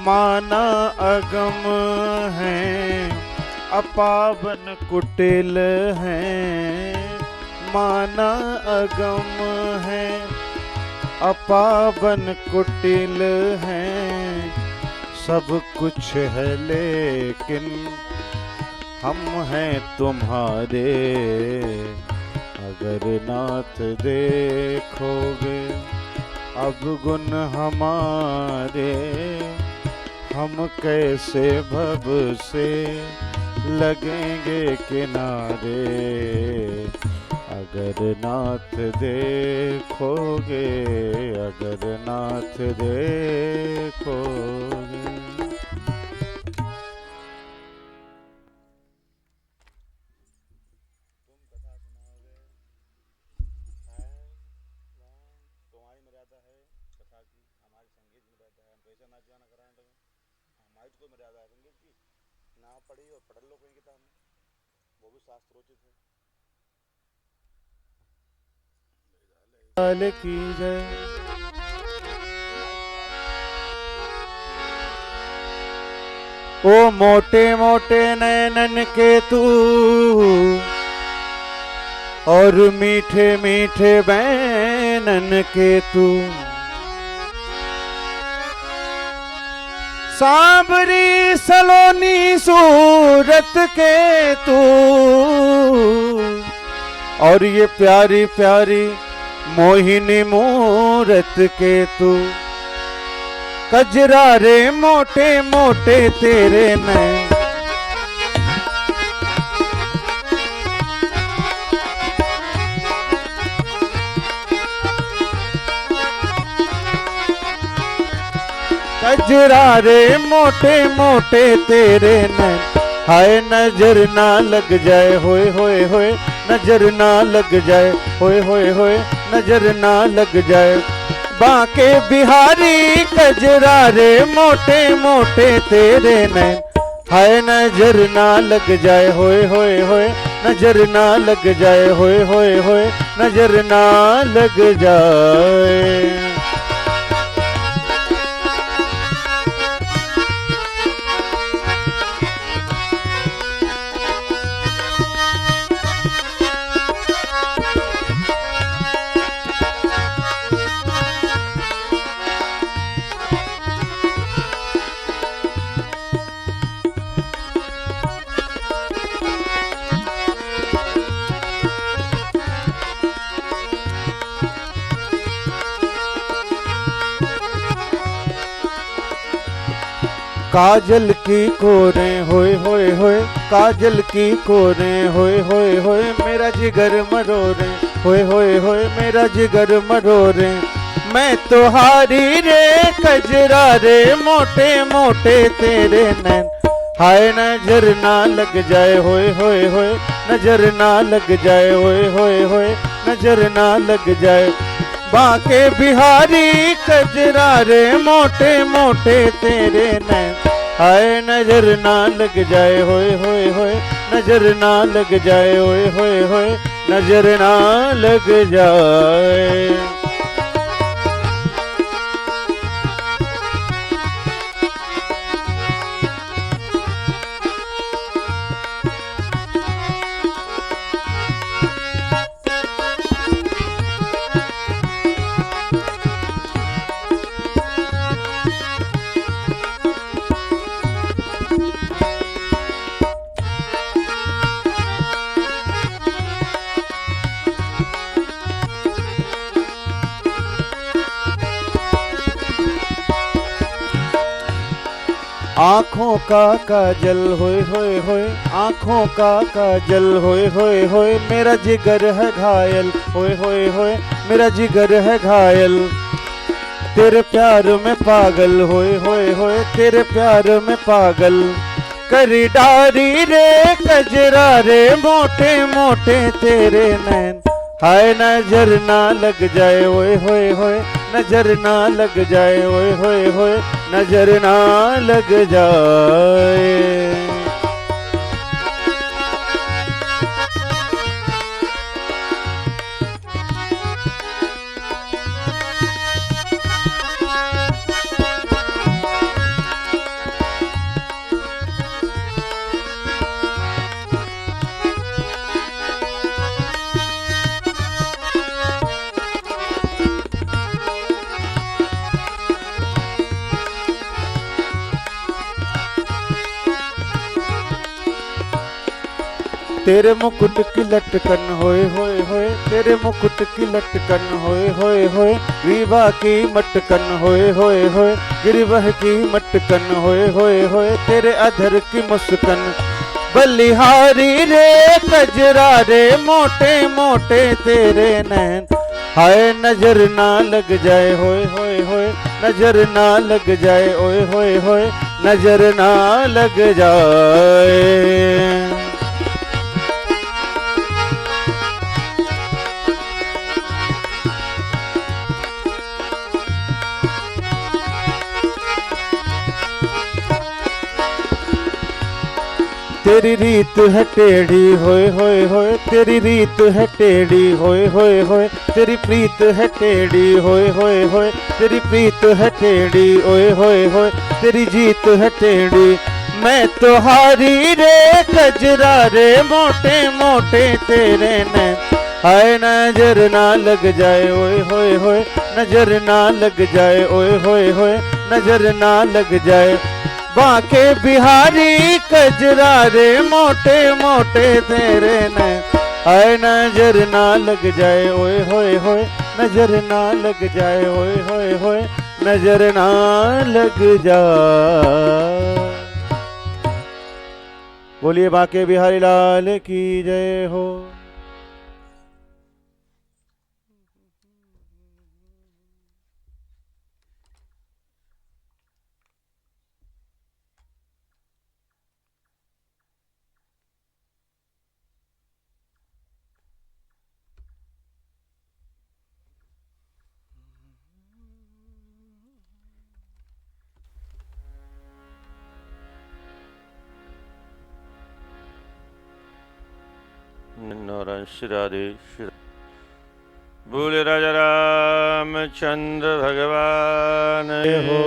माना अगम है, अपावन कुटिल है। माना अगम है, अपावन कुटिल है। सब कुछ है लेकिन हम हैं तुम्हारे। अगर नाथ देखोगे अब गुण हमारे, हम कैसे भव से लगेंगे किनारे। अगर नाथ देखोगे, अगर नाथ देखोगे। पढ़ी और पढ़ लो कोई किताब में, वो भी शास्त्रोचित है। की जय। ओ मोटे मोटे नैनन के तू और मीठे मीठे बैनन के तू, सांवरी सलोनी सूरत के तू, और ये प्यारी प्यारी मोहिनी मूरत के तू। कजरारे मोटे मोटे तेरे नैन, कजरारे मोटे मोटे तेरे नैन। हाय नजर ना लग जाए होए होए होए, नजर ना लग जाए होए होए होए, नजर ना लग जाए। बांके बिहारी कजरारे मोटे मोटे तेरे नैन। हाय नजर ना लग जाए होए होए होए, नजर ना लग जाए होए होए होए, नजर ना लग जाए। काजल की कोरे होए होए होए, काजल की कोरे होए होए होए, मेरा जिगर मरोरे होए होए होए, मेरा जिगर मरोरे। मैं तो हारी रे कजरारे मोटे मोटे तेरे नैन। हाय नजर ना लग जाए होए होए होए, नजर ना लग जाए होए होए होए, नजर ना लग जाए। बांके बिहारी कजरारे मोटे मोटे तेरे नैन। हाय नजर ना लग जाए होए होए होए, नजर ना लग जाए होए होए होए, नजर ना लग जाए। आँखों का काजल होए होए होए, आँखों का काजल होए होए होए, मेरा जिगर है घायल होए होए होए, मेरा जिगर है घायल। तेरे प्यार में पागल होए होए होए, तेरे प्यार में पागल। करी डारी रे कजरा रे मोटे मोटे तेरे नैन। हाय नजर ना लग जाए ओए होए होए, नजर ना लग जाए ओए होए होए, नजर ना लग जाए। तेरे मुकुट की लटकन होए होए होए, तेरे मुकुट की लटकन होए होए होए, ग्रीवा की मटकन होए होए होए, गिरवह की मटकन होए होए होए, तेरे अधर की मुस्कन। बलिहारी रे कजरा रे मोटे मोटे तेरे नैन, हाय नजर ना लग जाए होए होए होए, नजर ना लग जाए ओए होए होए, नजर ना लग जाए। तेरी रीत है टेढ़ी होए होए होए, तेरी रीत है टेढ़ी होए होए होए, तेरी प्रीत है टेढ़ी होए होए होए, तेरी प्रीत है टेढ़ी ओए होए होए, तेरी जीत है टेढ़ी। मैं तो हारी रे कजरा रे मोटे मोटे तेरे नैन, हाय नजर ना लग जाए ओए होए होए, नजर ना लग जाए ओए होए होए, नजर ना लग जाए। बांके बिहारी कजरा रे मोटे मोटे तेरे नैन, हाय नजर ना लग जाए ओए होए होए, नजर ना लग जाए ओए होए होए, नजर ना लग जाए। बोलिए बांके बिहारी लाल की जय हो। नारायण श्री राधे श्री बोले राजा रामचंद्र भगवान हो।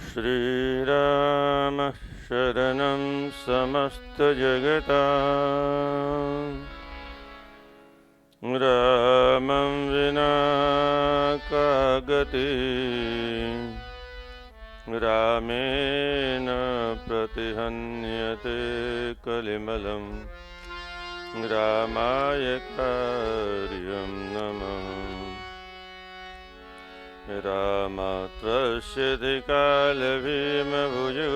श्री राम शरणं समस्त जगतां, रामं विना का गति, रामेण प्रतिहन्यते कलिमलं, रामाय कार्यं नमः। रामात्रस्यति कालभीमभुजो,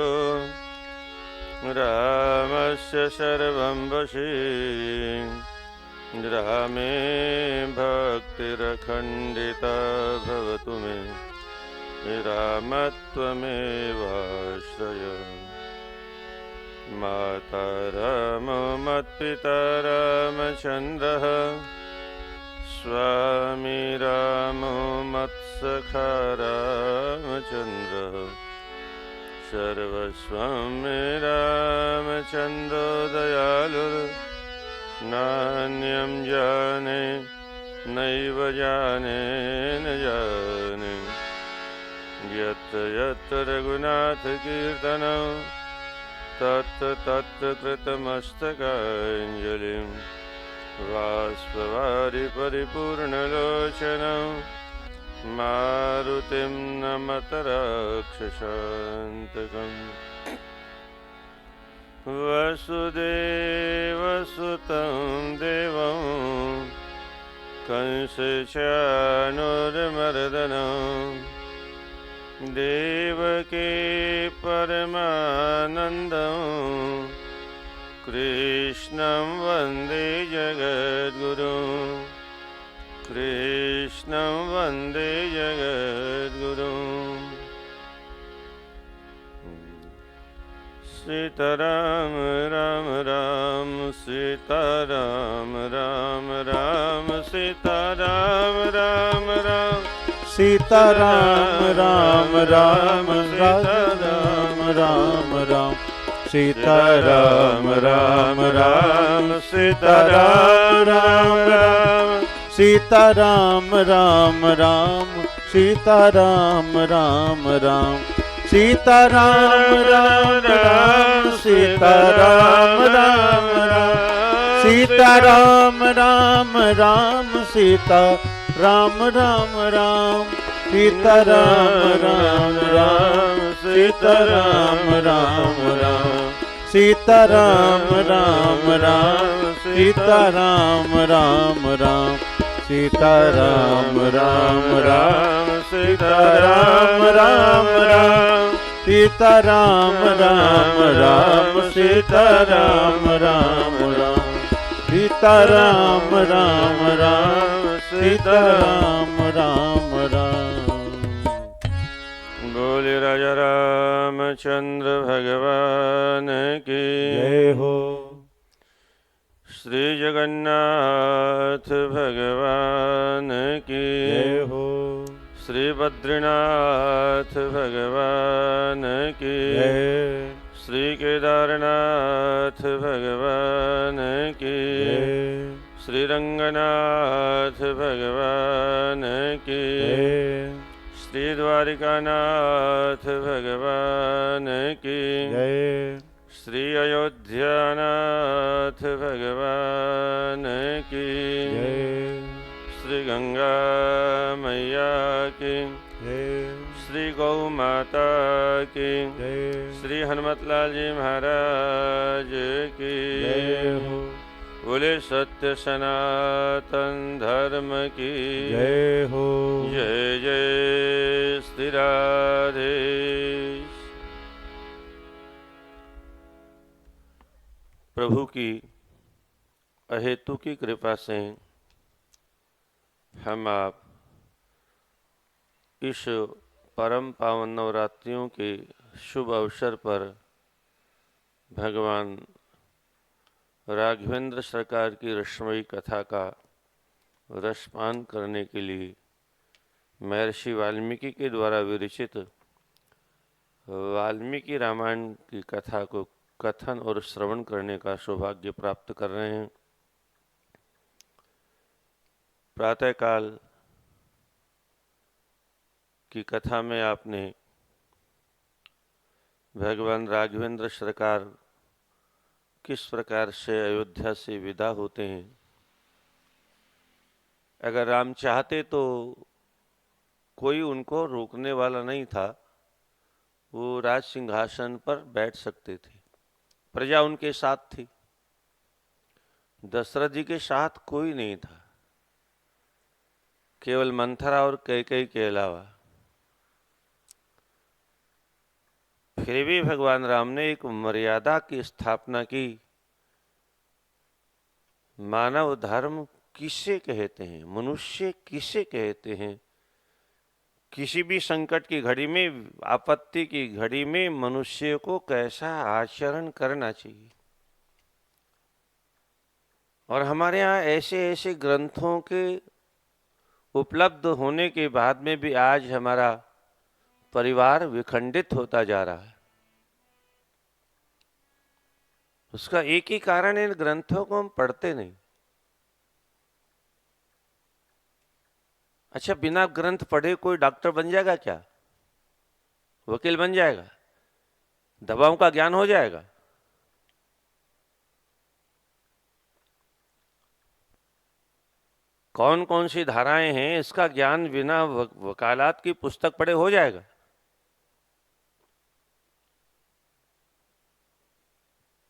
रामस्य सर्वं वशी, रामे भक्तिरखण्डिता भवतु मे, रामत्वमेवाश्रय। माता रामो मत्पिता रामचन्द्रः, स्वामी रामो मत्सखा रामचन्द्रः, सर्वस्वं मे रामचन्द्रो दयालु, नान्यं जाने नैव जाने न जाने। यत्र यत्र रघुनाथकीर्तनं, तत्र तत्र कृतमस्तकाञ्जलिं, बाष्पवारि परिपूर्णलोचनं, मारुतिं नमत राक्षसान्तकम्। वसुदेवसुतं देवं कंसचाणूरमर्दनं, देवकी परमानन्दं, कृष्णं वन्दे जगद्गुरुं, कृष्णं वन्दे जगद्गुरुं। सीताराम राम राम सीताराम राम राम सीताराम राम राम सीताराम राम राम सीताराम राम राम सीताराम राम राम सीताराम राम राम सीता राम राम राम सीता राम राम राम सीता राम राम राम सीता राम राम राम सीता राम राम राम सीता राम राम राम सीता राम राम राम सीता राम राम राम सीता राम राम राम सीता राम राम राम सीता राम राम राम सीता राम राम राम सीता राम राम राम सीता राम राम राम सीता राम राम राम सीता राम राम राम। बोले राजा रामचंद्र भगवान की जय हो। श्री जगन्नाथ भगवान की जय हो। श्री बद्रीनाथ भगवान की जय। श्री केदारनाथ भगवान की जय। श्री रंगनाथ भगवान की जय। श्री द्वारिकानाथ भगवान की जय। श्री अयोध्यानाथ भगवान की जय। श्री गंगा मैया की जय। श्री गौ माता की जय। श्री हनुमतलाल जी महाराज की जय हो। बोले सत्य सनातन धर्म की जय हो। जय जय श्री राधे। प्रभु की अहेतु की कृपा से हम आप इस परम पावन नवरात्रियों के शुभ अवसर पर भगवान राघवेंद्र सरकार की रसमयी कथा का रसपान करने के लिए महर्षि वाल्मीकि के द्वारा विरचित वाल्मीकि रामायण की कथा को कथन और श्रवण करने का सौभाग्य प्राप्त कर रहे हैं। प्रातःकाल की कथा में आपने भगवान राघवेंद्र सरकार किस प्रकार से अयोध्या से विदा होते हैं। अगर राम चाहते तो कोई उनको रोकने वाला नहीं था, वो राज सिंहासन पर बैठ सकते थे, प्रजा उनके साथ थी, दशरथ जी के साथ कोई नहीं था, केवल मंथरा और कैकेयी के अलावा। फिर भी भगवान राम ने एक मर्यादा की स्थापना की। मानव धर्म किसे कहते हैं, मनुष्य किसे कहते हैं। किसी भी संकट की घड़ी में, आपत्ति की घड़ी में मनुष्य को कैसा आचरण करना चाहिए। और हमारे यहाँ ऐसे ऐसे ग्रंथों के उपलब्ध होने के बाद में भी आज हमारा परिवार विखंडित होता जा रहा है। उसका एक ही कारण है, इन ग्रंथों को हम पढ़ते नहीं। अच्छा, बिना ग्रंथ पढ़े कोई डॉक्टर बन जाएगा क्या? वकील बन जाएगा? दवाओं का ज्ञान हो जाएगा? कौन कौन सी धाराएं हैं, इसका ज्ञान बिना वकालत की पुस्तक पढ़े हो जाएगा?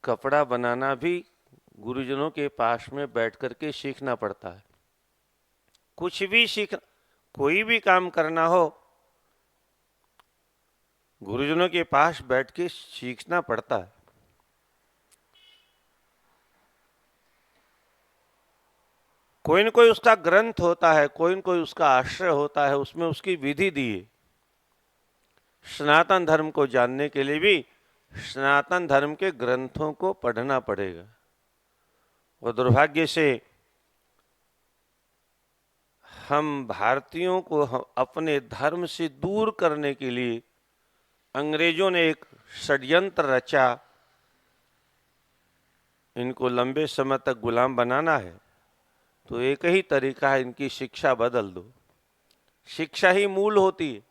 कपड़ा बनाना भी गुरुजनों के पास में बैठ करके सीखना पड़ता है। कुछ भी सीखना, कोई भी काम करना हो, गुरुजनों के पास बैठ के सीखना पड़ता है। कोई न कोई उसका ग्रंथ होता है, कोई न कोई उसका आश्रय होता है, उसमें उसकी विधि दी है। सनातन धर्म को जानने के लिए भी सनातन धर्म के ग्रंथों को पढ़ना पड़ेगा। और दुर्भाग्य से हम भारतीयों को अपने धर्म से दूर करने के लिए अंग्रेजों ने एक षड्यंत्र रचा। इनको लंबे समय तक गुलाम बनाना है, तो एक ही तरीका है, इनकी शिक्षा बदल दो। शिक्षा ही मूल होती है।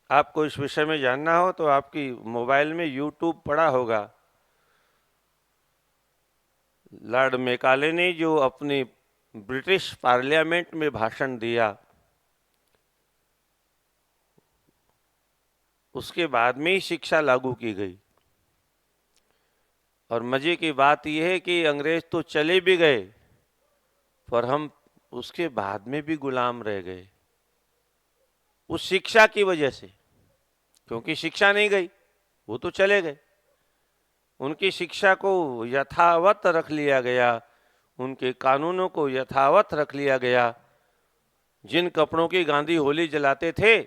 आपको इस विषय में जानना हो तो आपकी मोबाइल में यूट्यूब पड़ा होगा। लॉर्ड मैकाले ने जो अपनी ब्रिटिश पार्लियामेंट में भाषण दिया, उसके बाद में ही शिक्षा लागू की गई। और मजे की बात यह है कि अंग्रेज तो चले भी गए, पर हम उसके बाद में भी गुलाम रह गए उस शिक्षा की वजह से। क्योंकि शिक्षा नहीं गई, वो तो चले गए। उनकी शिक्षा को यथावत रख लिया गया, उनके कानूनों को यथावत रख लिया गया। जिन कपड़ों की गांधी होली जलाते थे,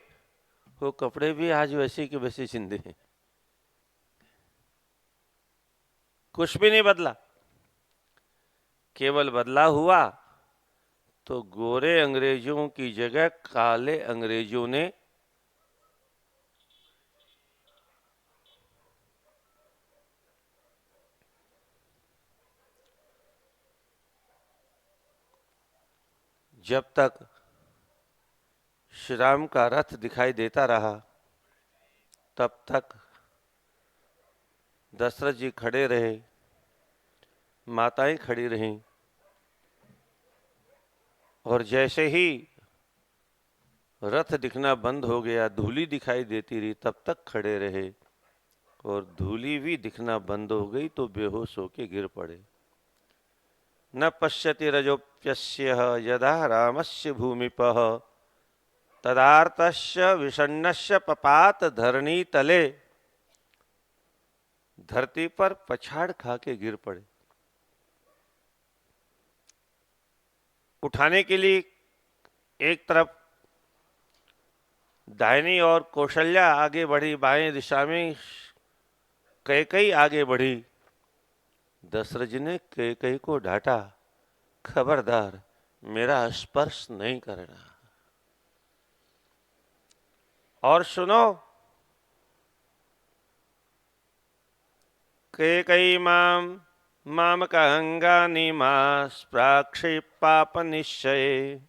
वो कपड़े भी आज वैसे के वैसे जिंदे हैं। कुछ भी नहीं बदला। केवल बदला हुआ तो गोरे अंग्रेजों की जगह काले अंग्रेजों ने जब तक श्री राम का रथ दिखाई देता रहा, तब तक दशरथ जी खड़े रहे, माताएं खड़ी रहीं, और जैसे ही रथ दिखना बंद हो गया, धूली दिखाई देती रही, तब तक खड़े रहे, और धूली भी दिखना बंद हो गई तो बेहोश होके गिर पड़े। न पश्यति रजोप्यस्य यदा रामस्य भूमिपः तदार्तस्य विषण्णस्य पपात धरणी तले। धरती पर पछाड़ खा के गिर पड़े। उठाने के लिए एक तरफ दाहिनी ओर कौशल्या आगे बढ़ी, बाएं दिशा में कैकई आगे बढ़ी। दशरथ जी ने कैकई को डांटा, खबरदार मेरा स्पर्श नहीं करना। और सुनो, कैकई माम कहंगानि मास प्राक्षेप पाप निश्चय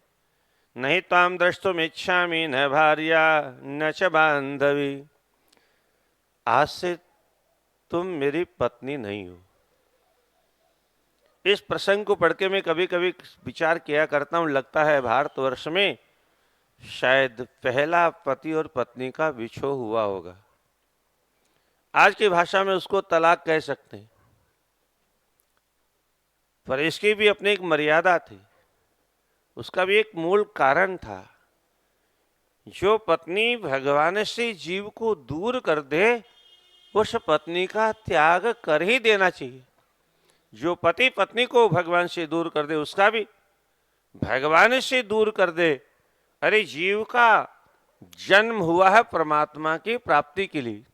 नहीं ताम द्रष्टुमिच्छामि न भार्या न च बांधवी। आज से तुम मेरी पत्नी नहीं हो। इस प्रसंग को पढ़ के मैं कभी कभी विचार किया करता हूं, लगता है भारतवर्ष में शायद पहला पति और पत्नी का विछोह हुआ होगा। आज की भाषा में उसको तलाक कह सकते हैं, पर इसकी भी अपनी एक मर्यादा थी, उसका भी एक मूल कारण था। जो पत्नी भगवान से जीव को दूर कर दे, उस पत्नी का त्याग कर ही देना चाहिए। जो पति पत्नी को भगवान से दूर कर दे, उसका भी भगवान से दूर कर दे। अरे जीव का जन्म हुआ है परमात्मा की प्राप्ति के लिए।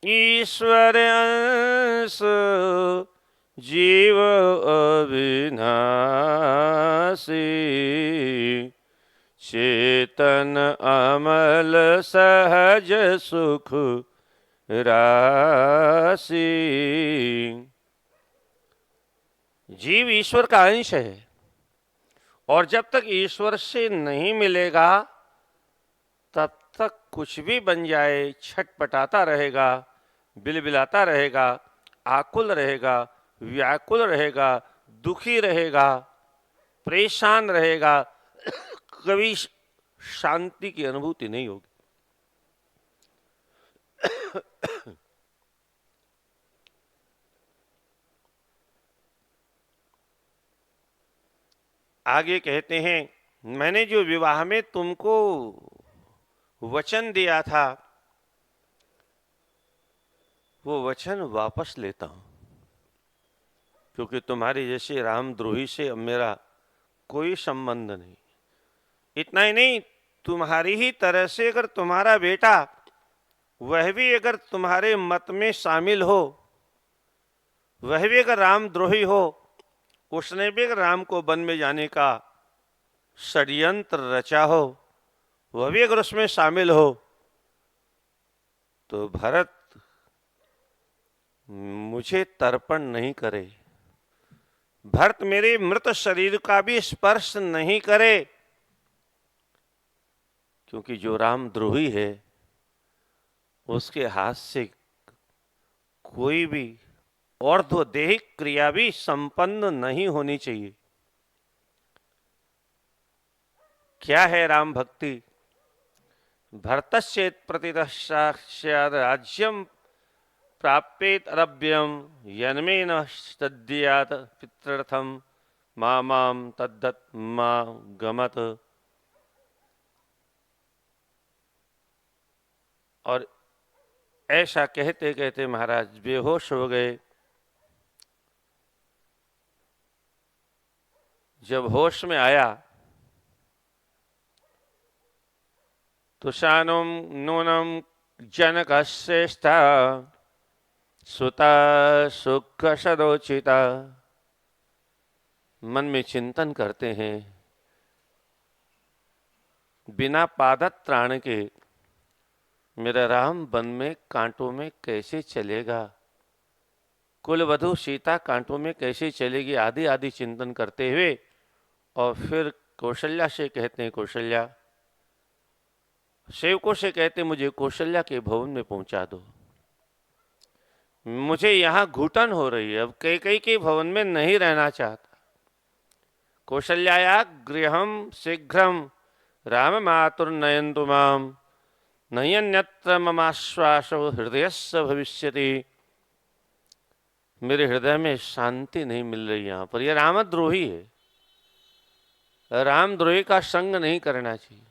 ईश्वर अंश जीव अविनाशी चेतन अमल सहज सुख राशि। जीव ईश्वर का अंश है, और जब तक ईश्वर से नहीं मिलेगा तब तक कुछ भी बन जाए छटपटाता रहेगा, बिलबिलाता रहेगा, आकुल रहेगा, व्याकुल रहेगा, दुखी रहेगा, परेशान रहेगा। कभी शांति की अनुभूति नहीं होगी। आगे कहते हैं, मैंने जो विवाह में तुमको वचन दिया था, वो वचन वापस लेता हूं, क्योंकि तुम्हारे जैसे रामद्रोही से अब मेरा कोई संबंध नहीं। इतना ही नहीं, तुम्हारी ही तरह से अगर तुम्हारा बेटा, वह भी अगर तुम्हारे मत में शामिल हो, वह भी अगर रामद्रोही हो, उसने भी अगर राम को वन में जाने का षड्यंत्र रचा हो, वह भी अगर उसमें शामिल हो, तो भरत मुझे तर्पण नहीं करे, भरत मेरे मृत शरीर का भी स्पर्श नहीं करे, क्योंकि जो राम द्रोही है उसके हाथ से कोई भी और्ध्वदेहिक क्रिया भी संपन्न नहीं होनी चाहिए। क्या है राम भक्ति? भरतश्चेत प्रतितः साक्षात् राज्यम प्राप्येत अरभ्यम यन्मे न तद्यात पितृर्थम माम तद्दत मा गमत। और ऐसा कहते कहते महाराज बेहोश हो गए। जब होश में आया तो शानुम नूनम जनक श्रेष्ठा सुता सुख सदोचिता। मन में चिंतन करते हैं, बिना पादत त्राण के मेरा राम वन में कांटों में कैसे चलेगा, कुलवधु सीता कांटों में कैसे चलेगी, आदि आदि चिंतन करते हुए और फिर कौशल्या से कहते हैं, कौशल्या, सेवकों से कहते मुझे कौशल्या के भवन में पहुंचा दो, मुझे यहां घुटन हो रही है, अब कैकेयी के भवन में नहीं रहना चाहता। कौशल्याया गृहम शीघ्रम राम मातुर्नयन्तु माम नयन्यत्र ममाश्वासो हृदयस्य भविष्यति। मेरे हृदय में शांति नहीं मिल रही यहां पर। यह रामद्रोही है, रामद्रोही का संग नहीं करना चाहिए।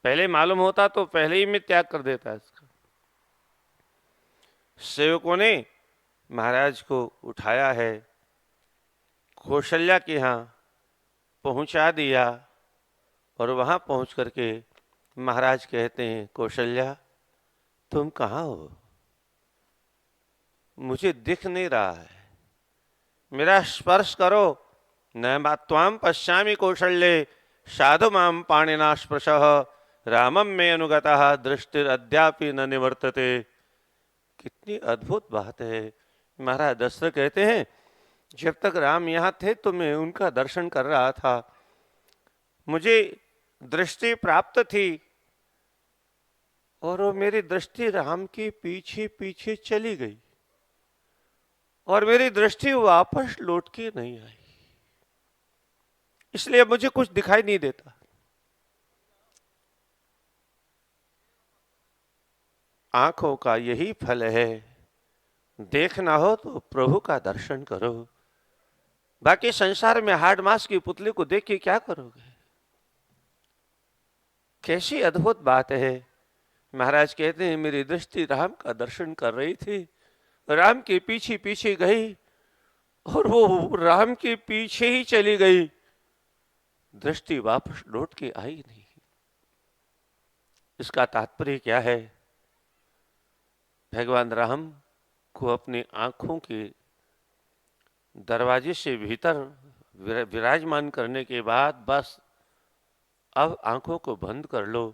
पहले मालूम होता तो पहले ही मैं त्याग कर देता इसका। सेवकों ने महाराज को उठाया है, कौशल्या के यहाँ पहुंचा दिया और वहां पहुंच करके महाराज कहते हैं, कौशल्या तुम कहाँ हो? मुझे दिख नहीं रहा है, मेरा स्पर्श करो। न त्वाम पश्यामि कौशल्ये साधु माम पाणिना स्पृशः रामम में अनुगतः दृष्टिर अद्यापि न निवर्तते। कितनी अद्भुत बात है। महाराज दशरथ कहते हैं, जब तक राम यहाँ थे तो मैं उनका दर्शन कर रहा था, मुझे दृष्टि प्राप्त थी और वो मेरी दृष्टि राम के पीछे पीछे चली गई और मेरी दृष्टि वापस लौट के नहीं आई, इसलिए मुझे कुछ दिखाई नहीं देता। आंखों का यही फल है, देखना हो तो प्रभु का दर्शन करो, बाकी संसार में हाड मास की पुतली को देख के क्या करोगे? कैसी अद्भुत बात है। महाराज कहते हैं, मेरी दृष्टि राम का दर्शन कर रही थी, राम के पीछे पीछे गई और वो राम के पीछे ही चली गई, दृष्टि वापस लौट के आई नहीं। इसका तात्पर्य क्या है? भगवान राम को अपनी आंखों के दरवाजे से भीतर विराजमान करने के बाद बस अब आंखों को बंद कर लो,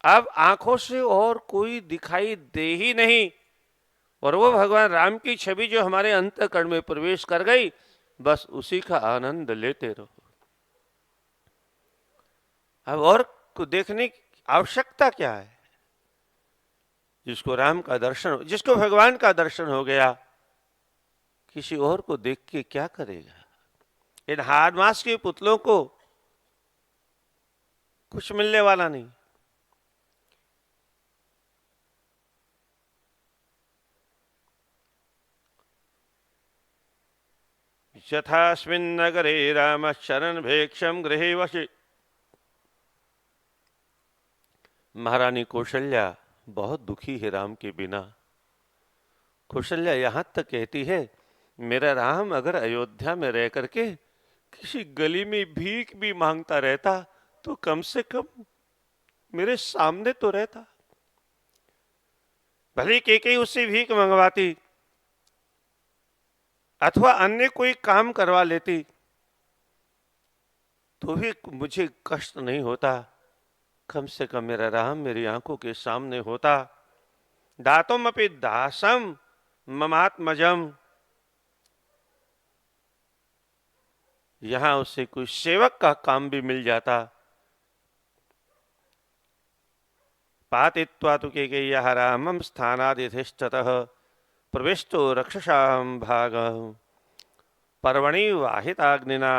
अब आंखों से और कोई दिखाई दे ही नहीं, और वो भगवान राम की छवि जो हमारे अंतःकरण में प्रवेश कर गई, बस उसी का आनंद लेते रहो। अब और को देखने की आवश्यकता क्या है? जिसको राम का दर्शन, जिसको भगवान का दर्शन हो गया, किसी और को देख के क्या करेगा? इन हाड मास के पुतलों को कुछ मिलने वाला नहीं। यथास्मिन् नगरे राम शरण भेक्षम गृहे वशे। महारानी कौशल्या बहुत दुखी है राम के बिना। कौशल्या यहां तक कहती है, मेरा राम अगर अयोध्या में रह करके किसी गली में भीख भी मांगता रहता तो कम से कम मेरे सामने तो रहता। भले कैकेयी उससे भीख मंगवाती अथवा अन्य कोई काम करवा लेती तो भी मुझे कष्ट नहीं होता, कम से कम मेरा राम मेरी आंखों के सामने होता। दातुम अपि दासम ममात्मजम। यहां उसे कोई सेवक का काम भी मिल जाता। पातित्वा तु केकय्यः रामं स्थानादिधिष्ठतः प्रविष्टो रक्षसां भागः पर्वणि वाहिताग्निना।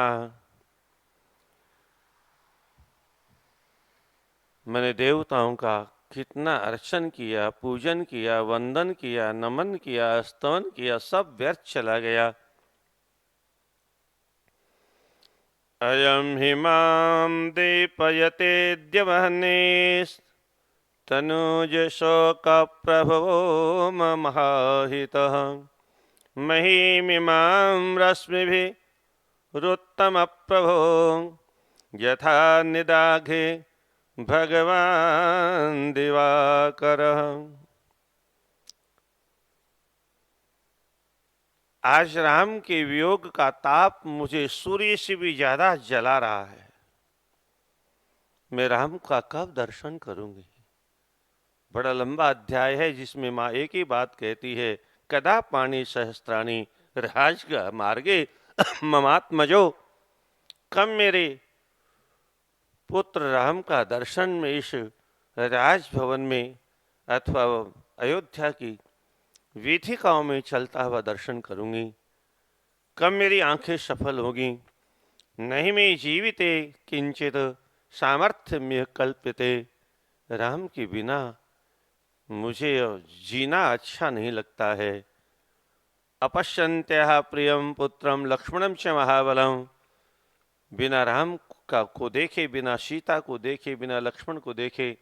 मैंने देवताओं का कितना अर्चन किया, पूजन किया, वंदन किया, नमन किया, स्तवन किया, सब व्यर्थ चला गया। अयम हिमां दीपयते द्यवहने तनुज शोक प्रभवो ममाहितः महीमिमां रश्मिभिः रुत्तम प्रभो यथा निदाघे भगवान दिवाकर। आज राम के वियोग का ताप मुझे सूर्य से भी ज्यादा जला रहा है। मैं राम का कब दर्शन करूंगी? बड़ा लंबा अध्याय है जिसमें माँ एक ही बात कहती है, कदा पाणी सहस्त्राणी राज मार्गे ममात्मजो। कब मेरे पुत्र राम का दर्शन में इस राजभवन में अथवा अयोध्या की वीथिकाओं में चलता हुआ दर्शन करूंगी? कब मेरी आंखें सफल होगी? नहीं में जीविते किंचित सामर्थ्य कल्पिते। राम के बिना मुझे जीना अच्छा नहीं लगता है। अपश्यन्त्यः प्रियम पुत्रम लक्ष्मणम च महाबलम। बिना राम का को देखे, बिना सीता को देखे, बिना लक्ष्मण को देखे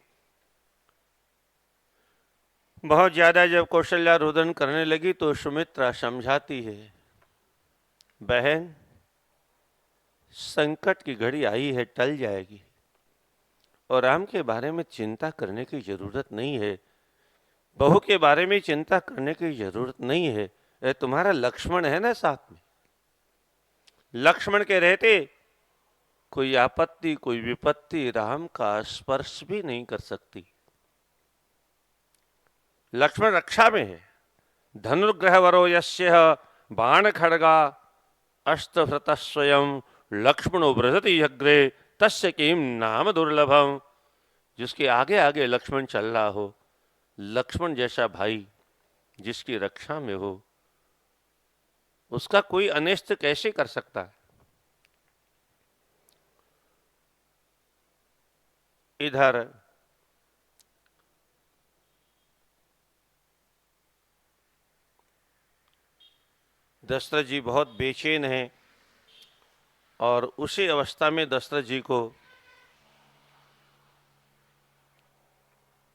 बहुत ज्यादा जब कौशल्या रुदन करने लगी तो सुमित्रा समझाती है, बहन संकट की घड़ी आई है, टल जाएगी और राम के बारे में चिंता करने की जरूरत नहीं है, बहू के बारे में चिंता करने की जरूरत नहीं है। तुम्हारा लक्ष्मण है ना साथ में, लक्ष्मण के रहते कोई आपत्ति कोई विपत्ति राम का स्पर्श भी नहीं कर सकती। लक्ष्मण रक्षा में है। धनुर्ग्रह वरो यस्य बाण खड़गा अस्तभृत स्वयं लक्ष्मणो व्रजति अग्रे तस्य किम नाम दुर्लभम। जिसके आगे आगे लक्ष्मण चल रहा हो, लक्ष्मण जैसा भाई जिसकी रक्षा में हो, उसका कोई अनिष्ट कैसे कर सकता है? इधर दशरथ जी बहुत बेचैन हैं और उसी अवस्था में दशरथ जी को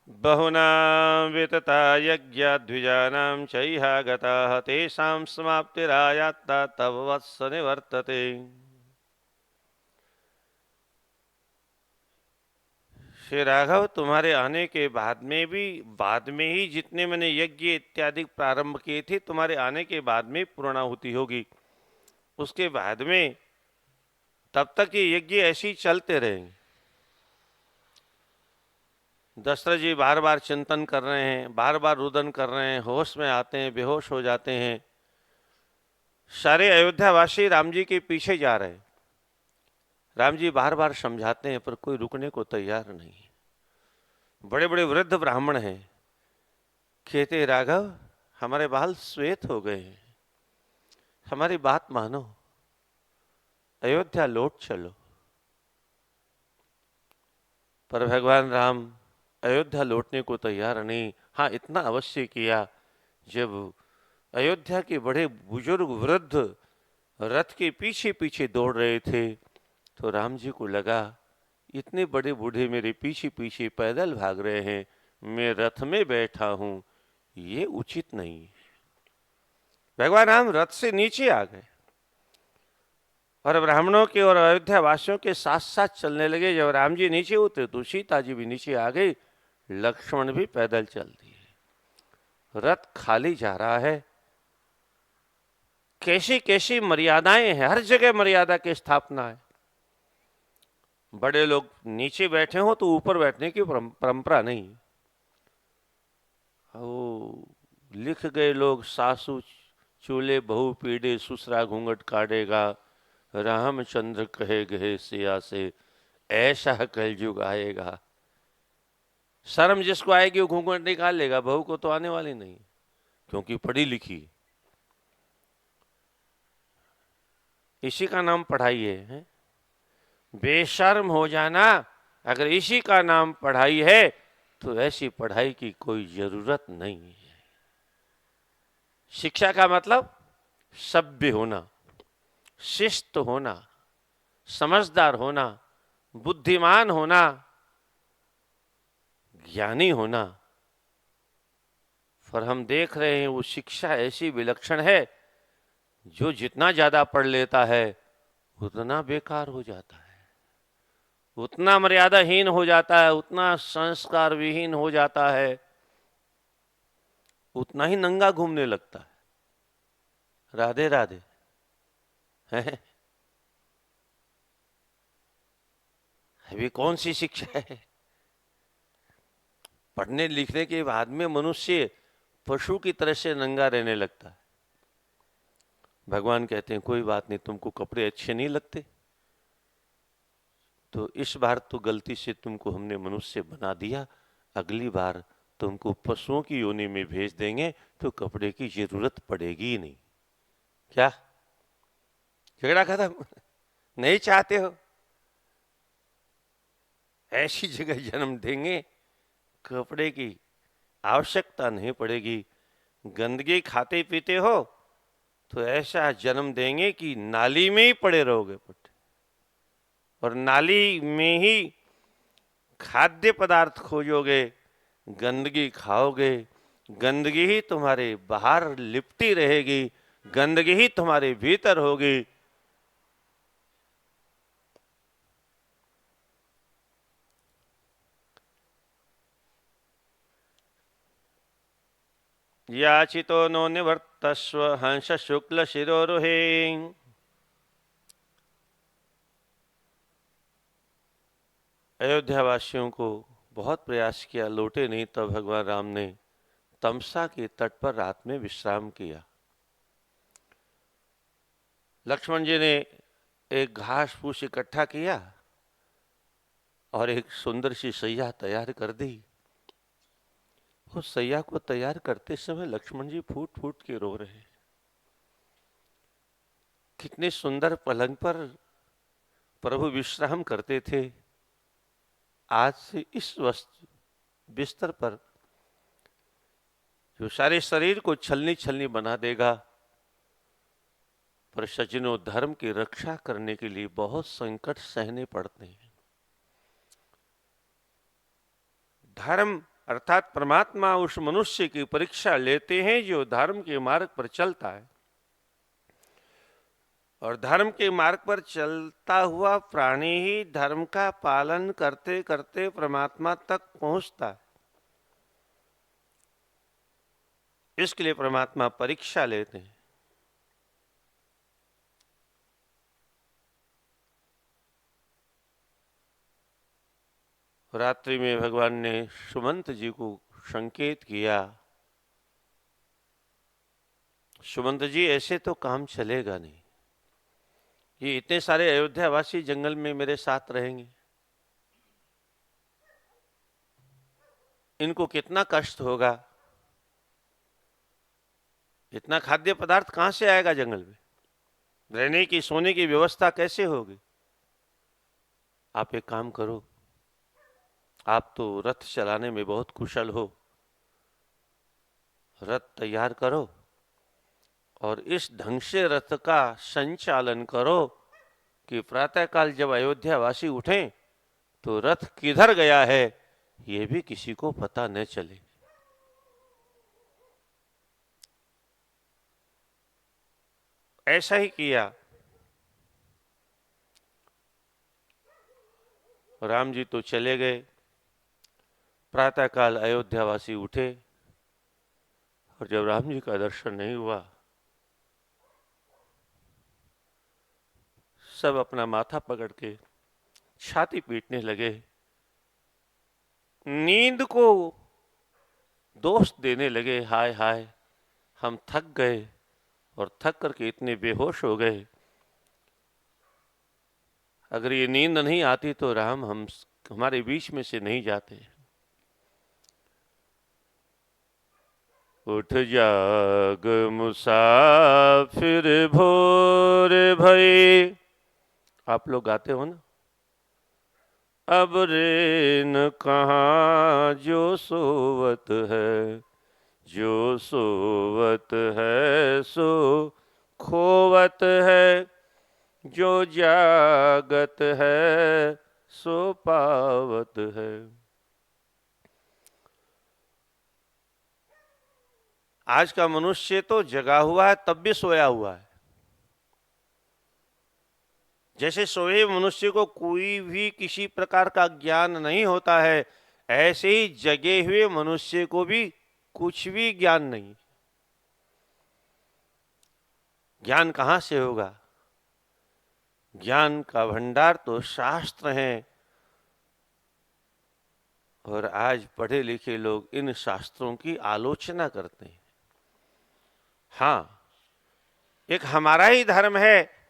बहुनां वितता यज्ञा द्विजानां चैहा गताः तेषां समाप्तिरायात्ता तव वत्स निवर्तते। श्री राघव, तुम्हारे आने के बाद में ही जितने मैंने यज्ञ इत्यादि प्रारंभ किए थे, तुम्हारे आने के बाद में पूर्णाहुति होगी। उसके बाद में तब तक ये यज्ञ ऐसे ही चलते रहेंगे। दशरथ जी बार बार चिंतन कर रहे हैं, बार बार रुदन कर रहे हैं, होश में आते हैं, बेहोश हो जाते हैं। सारे अयोध्यावासी राम जी के पीछे जा रहे हैं। राम जी बार बार समझाते हैं पर कोई रुकने को तैयार नहीं। बड़े बड़े वृद्ध ब्राह्मण हैं, कहते राघव हमारे बाल श्वेत हो गए हैं, हमारी बात मानो, अयोध्या लौट चलो। पर भगवान राम अयोध्या लौटने को तैयार नहीं। हाँ, इतना अवश्य किया, जब अयोध्या के बड़े बुजुर्ग वृद्ध रथ के पीछे पीछे दौड़ रहे थे तो राम जी को लगा इतने बड़े बूढ़े मेरे पीछे पीछे पैदल भाग रहे हैं, मैं रथ में बैठा हूं, ये उचित नहीं है। भगवान राम रथ से नीचे आ गए और ब्राह्मणों के और अयोध्या वासियों के साथ साथ चलने लगे। जब राम जी नीचे उतरे तो सीता जी भी नीचे आ गई, लक्ष्मण भी पैदल चल दिए। रथ खाली जा रहा है। कैसी कैसी मर्यादाएं हैं, हर जगह मर्यादा की स्थापना है। बड़े लोग नीचे बैठे हो तो ऊपर बैठने की परंपरा नहीं। वो लिख गए लोग, सासू चूल्हे बहू पीड़े ससुरा घूंघट काटेगा, रामचंद्र कहे गए सिया से, ऐसा कलयुग आएगा। शर्म जिसको आएगी वो घूंघट निकाल लेगा, बहू को तो आने वाली नहीं, क्योंकि पढ़ी लिखी। इसी का नाम पढ़ाई है? बेशर्म हो जाना। अगर इसी का नाम पढ़ाई है तो ऐसी पढ़ाई की कोई जरूरत नहीं है। शिक्षा का मतलब सभ्य होना, शिस्त होना, समझदार होना, बुद्धिमान होना, ज्ञानी होना। पर हम देख रहे हैं वो शिक्षा ऐसी विलक्षण है, जो जितना ज्यादा पढ़ लेता है उतना बेकार हो जाता है, उतना मर्यादाहीन हो जाता है, उतना संस्कार विहीन हो जाता है, उतना ही नंगा घूमने लगता है। राधे राधे। है अभी कौन सी शिक्षा है? पढ़ने लिखने के बाद में मनुष्य पशु की तरह से नंगा रहने लगता है। भगवान कहते हैं कोई बात नहीं, तुमको कपड़े अच्छे नहीं लगते तो इस बार तो गलती से तुमको हमने मनुष्य बना दिया, अगली बार तुमको पशुओं की योनि में भेज देंगे तो कपड़े की जरूरत पड़ेगी ही नहीं। क्या झगड़ा खत्म? नहीं चाहते हो? ऐसी जगह जन्म देंगे कपड़े की आवश्यकता नहीं पड़ेगी। गंदगी खाते पीते हो तो ऐसा जन्म देंगे कि नाली में ही पड़े रहोगे पुट, और नाली में ही खाद्य पदार्थ खोजोगे, गंदगी खाओगे, गंदगी ही तुम्हारे बाहर लिपटी रहेगी, गंदगी ही तुम्हारे भीतर होगी। याचितो नो निवर्तस्व हंस शुक्ल शिरोरुहे। अयोध्या वासियों को बहुत प्रयास किया, लौटे नहीं, तब भगवान राम ने तमसा के तट पर रात में विश्राम किया। लक्ष्मण जी ने एक घास फूस इकट्ठा किया और एक सुंदर सी सैया तैयार कर दी। उस सैया को तैयार करते समय लक्ष्मण जी फूट फूट के रो रहे। कितने सुंदर पलंग पर प्रभु विश्राम करते थे, आज से इस बिस्तर पर जो सारे शरीर को छलनी छलनी बना देगा। पर सज्जनों, धर्म की रक्षा करने के लिए बहुत संकट सहने पड़ते हैं। धर्म अर्थात परमात्मा उस मनुष्य की परीक्षा लेते हैं जो धर्म के मार्ग पर चलता है, और धर्म के मार्ग पर चलता हुआ प्राणी ही धर्म का पालन करते करते परमात्मा तक पहुंचता है। इसके लिए परमात्मा परीक्षा लेते हैं। रात्रि में भगवान ने सुमंत जी को संकेत किया, सुमंत जी ऐसे तो काम चलेगा नहीं, ये इतने सारे अयोध्यावासी जंगल में मेरे साथ रहेंगे, इनको कितना कष्ट होगा, इतना खाद्य पदार्थ कहां से आएगा जंगल में, रहने की सोने की व्यवस्था कैसे होगी। आप एक काम करो, आप तो रथ चलाने में बहुत कुशल हो, रथ तैयार करो और इस ढंग से रथ का संचालन करो कि प्रातःकाल जब अयोध्यावासी उठें तो रथ किधर गया है ये भी किसी को पता न चले। ऐसा ही किया। राम जी तो चले गए। प्रातःकाल अयोध्यावासी उठे और जब राम जी का दर्शन नहीं हुआ, सब अपना माथा पकड़ के छाती पीटने लगे, नींद को दोष देने लगे। हाय हाय, हम थक गए और थक करके इतने बेहोश हो गए अगर ये नींद नहीं आती तो राम हमारे बीच में से नहीं जाते। उठ जाग मुसाफिर भोर भई, आप लोग गाते हो ना, अब रे न कहाँ जो सोवत है, जो सोवत है सो खोवत है, जो जागत है सो पावत है। आज का मनुष्य तो जगा हुआ है तब भी सोया हुआ है। जैसे सोए मनुष्य को कोई भी किसी प्रकार का ज्ञान नहीं होता है, ऐसे ही जगे हुए मनुष्य को भी कुछ भी ज्ञान नहीं। ज्ञान कहां से होगा? ज्ञान का भंडार तो शास्त्र है, और आज पढ़े लिखे लोग इन शास्त्रों की आलोचना करते हैं। हाँ, एक हमारा ही धर्म है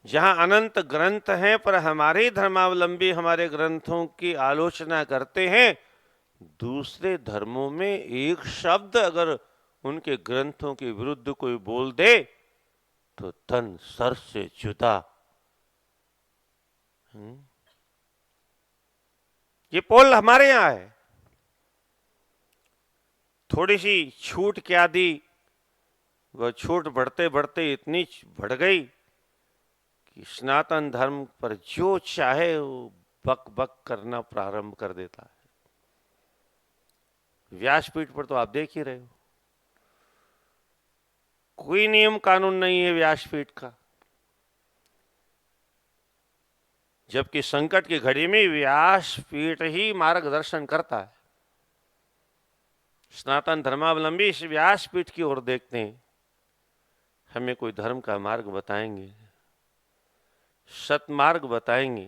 जहां अनंत ग्रंथ हैं, पर हमारे ही धर्मावलंबी हमारे ग्रंथों की आलोचना करते हैं। दूसरे धर्मों में एक शब्द अगर उनके ग्रंथों के विरुद्ध कोई बोल दे तो तन सर से जुदा। ये पोल हमारे यहां है। थोड़ी सी छूट क्या दी, वह छूट बढ़ते बढ़ते इतनी बढ़ गई कि सनातन धर्म पर जो चाहे वो बक बक करना प्रारंभ कर देता है। व्यासपीठ पर तो आप देख ही रहे हो, कोई नियम कानून नहीं है व्यासपीठ का, जबकि संकट की घड़ी में व्यासपीठ ही मार्गदर्शन करता है। सनातन धर्मावलंबी इस व्यासपीठ की ओर देखते हैं, हमें कोई धर्म का मार्ग बताएंगे, सतमार्ग बताएंगे,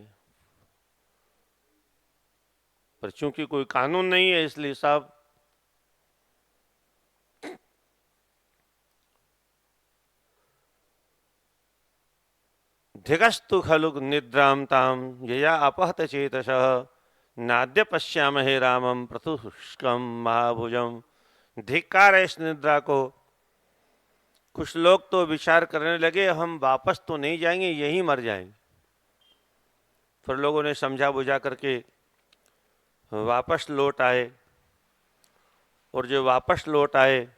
पर चूंकि कोई कानून नहीं है इसलिए सब धिगस्तु खलु निद्राम ताम यया अपहत चेतसः नाद्य पश्यामहे रामम प्रतुष्कम महाभुजम। धिक्कार है इस निद्रा को। कुछ लोग तो विचार करने लगे हम वापस तो नहीं जाएंगे, यहीं मर जाएंगे। फिर लोगों ने समझा बुझा करके वापस लौट आए, और जो वापस लौट आए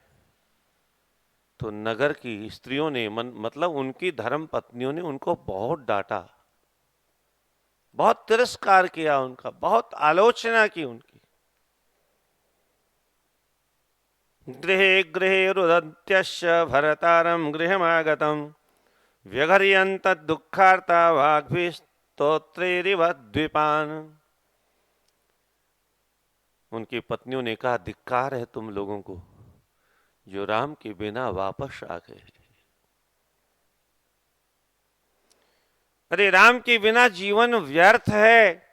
तो नगर की स्त्रियों ने मतलब उनकी धर्म पत्नियों ने उनको बहुत डांटा, बहुत तिरस्कार किया उनका, बहुत आलोचना की उनकी। गृहे गृहे रुदन्त्यस्य भरतारं गृहमागतम् व्यघर्यन्त दुःखार्ता वाग्भिस्तोत्रेरिव द्विपान्। उनकी पत्नियों ने कहा धिक्कार है तुम लोगों को जो राम के बिना वापस आ गए। अरे राम के बिना जीवन व्यर्थ है,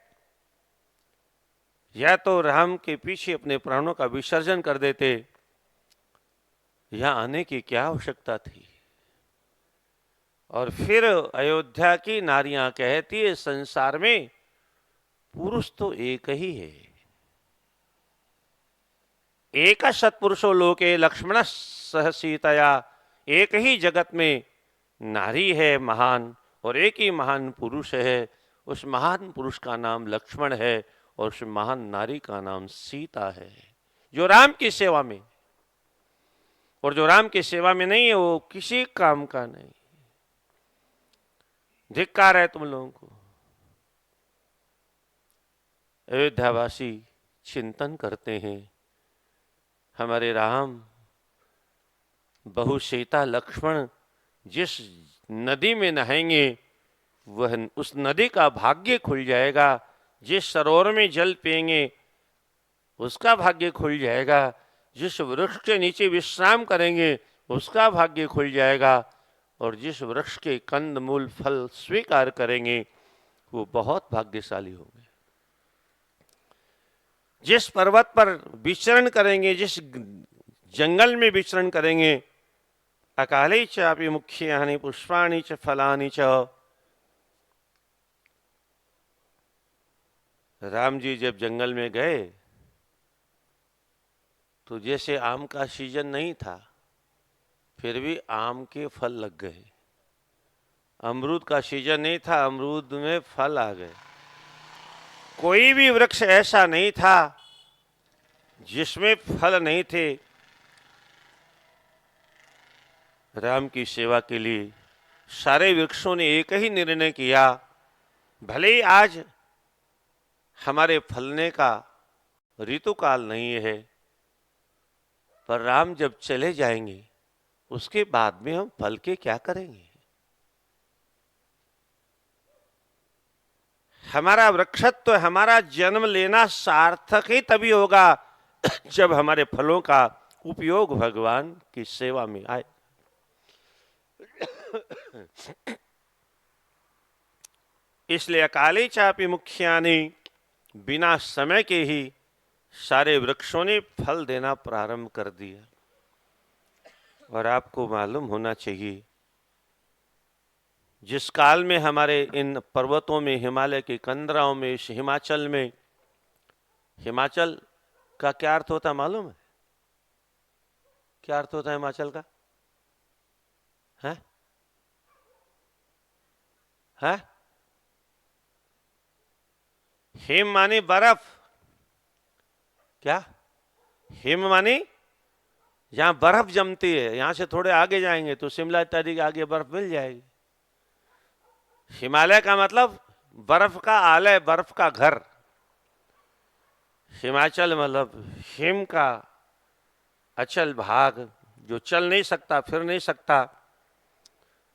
या तो राम के पीछे अपने प्राणों का विसर्जन कर देते, यहां आने की क्या आवश्यकता थी। और फिर अयोध्या की नारियां कहती है संसार में पुरुष तो एक ही है, एक सत्पुरुषो लोके लक्ष्मण सह सीतया। एक ही जगत में नारी है महान, और एक ही महान पुरुष है। उस महान पुरुष का नाम लक्ष्मण है, और उस महान नारी का नाम सीता है, जो राम की सेवा में। और जो राम की सेवा में नहीं है वो किसी काम का नहीं। धिक्कार है तुम लोगों को। अयोध्यावासी चिंतन करते हैं, हमारे राम बहु सीता लक्ष्मण जिस नदी में नहाएंगे वह उस नदी का भाग्य खुल जाएगा, जिस सरोवर में जल पिएंगे उसका भाग्य खुल जाएगा, जिस वृक्ष के नीचे विश्राम करेंगे उसका भाग्य खुल जाएगा, और जिस वृक्ष के कंद मूल फल स्वीकार करेंगे वो बहुत भाग्यशाली होंगे। जिस पर्वत पर विचरण करेंगे, जिस जंगल में विचरण करेंगे, अकाले चापि मुख्यानि पुष्पाणि च फलानि च, राम जी जब जंगल में गए तो जैसे आम का सीजन नहीं था, फिर भी आम के फल लग गए। अमरूद का सीजन नहीं था, अमरूद में फल आ गए। कोई भी वृक्ष ऐसा नहीं था जिसमें फल नहीं थे। राम की सेवा के लिए सारे वृक्षों ने एक ही निर्णय किया, भले ही आज हमारे फलने का ऋतुकाल नहीं है, पर राम जब चले जाएंगे उसके बाद में हम फल के क्या करेंगे। हमारा वृक्षत्व, हमारा जन्म लेना सार्थक ही तभी होगा जब हमारे फलों का उपयोग भगवान की सेवा में आए। इसलिए अकाले चापि मुख्यानि, बिना समय के ही सारे वृक्षों ने फल देना प्रारंभ कर दिया। और आपको मालूम होना चाहिए, जिस काल में हमारे इन पर्वतों में, हिमालय के कंदराओं में, इस हिमाचल में, हिमाचल का क्या अर्थ होता है मालूम है? क्या अर्थ होता है हिमाचल का? है? है? हिम मानी बर्फ। क्या? हिम मानी जहां बर्फ जमती है। यहां से थोड़े आगे जाएंगे तो शिमला इत्यादि के आगे बर्फ मिल जाएगी। हिमालय का मतलब बर्फ का आलय, बर्फ का घर। हिमाचल मतलब हिम का अचल भाग, जो चल नहीं सकता, फिर नहीं सकता।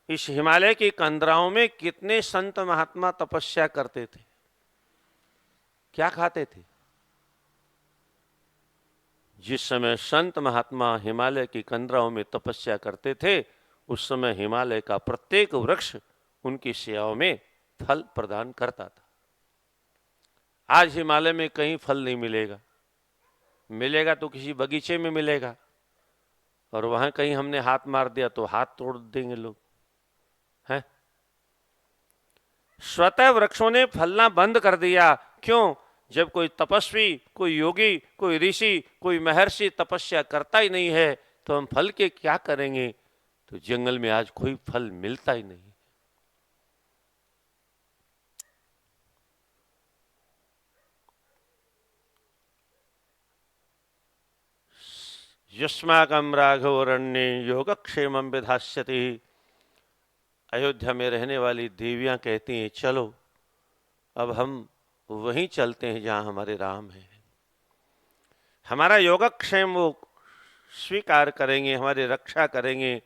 इस हिमालय की कंदराओं में कितने संत महात्मा तपस्या करते थे, क्या खाते थे? जिस समय संत महात्मा हिमालय की कंदराओं में तपस्या करते थे, उस समय हिमालय का प्रत्येक वृक्ष उनकी सेवाओं में फल प्रदान करता था। आज हिमालय में कहीं फल नहीं मिलेगा, मिलेगा तो किसी बगीचे में मिलेगा, और वहां कहीं हमने हाथ मार दिया तो हाथ तोड़ देंगे लोग, हैं? स्वतः वृक्षों ने फलना बंद कर दिया। क्यों? जब कोई तपस्वी, कोई योगी, कोई ऋषि, कोई महर्षि तपस्या करता ही नहीं है, तो हम फल के क्या करेंगे? तो जंगल में आज कोई फल मिलता ही नहीं। युष्माकं राघवरण्ये योगक्षेमं विधास्यति। अयोध्या में रहने वाली देवियां कहती हैं, चलो अब हम वहीं चलते हैं जहां हमारे राम हैं। हमारा योगक्षेम वो स्वीकार करेंगे, हमारी रक्षा करेंगे।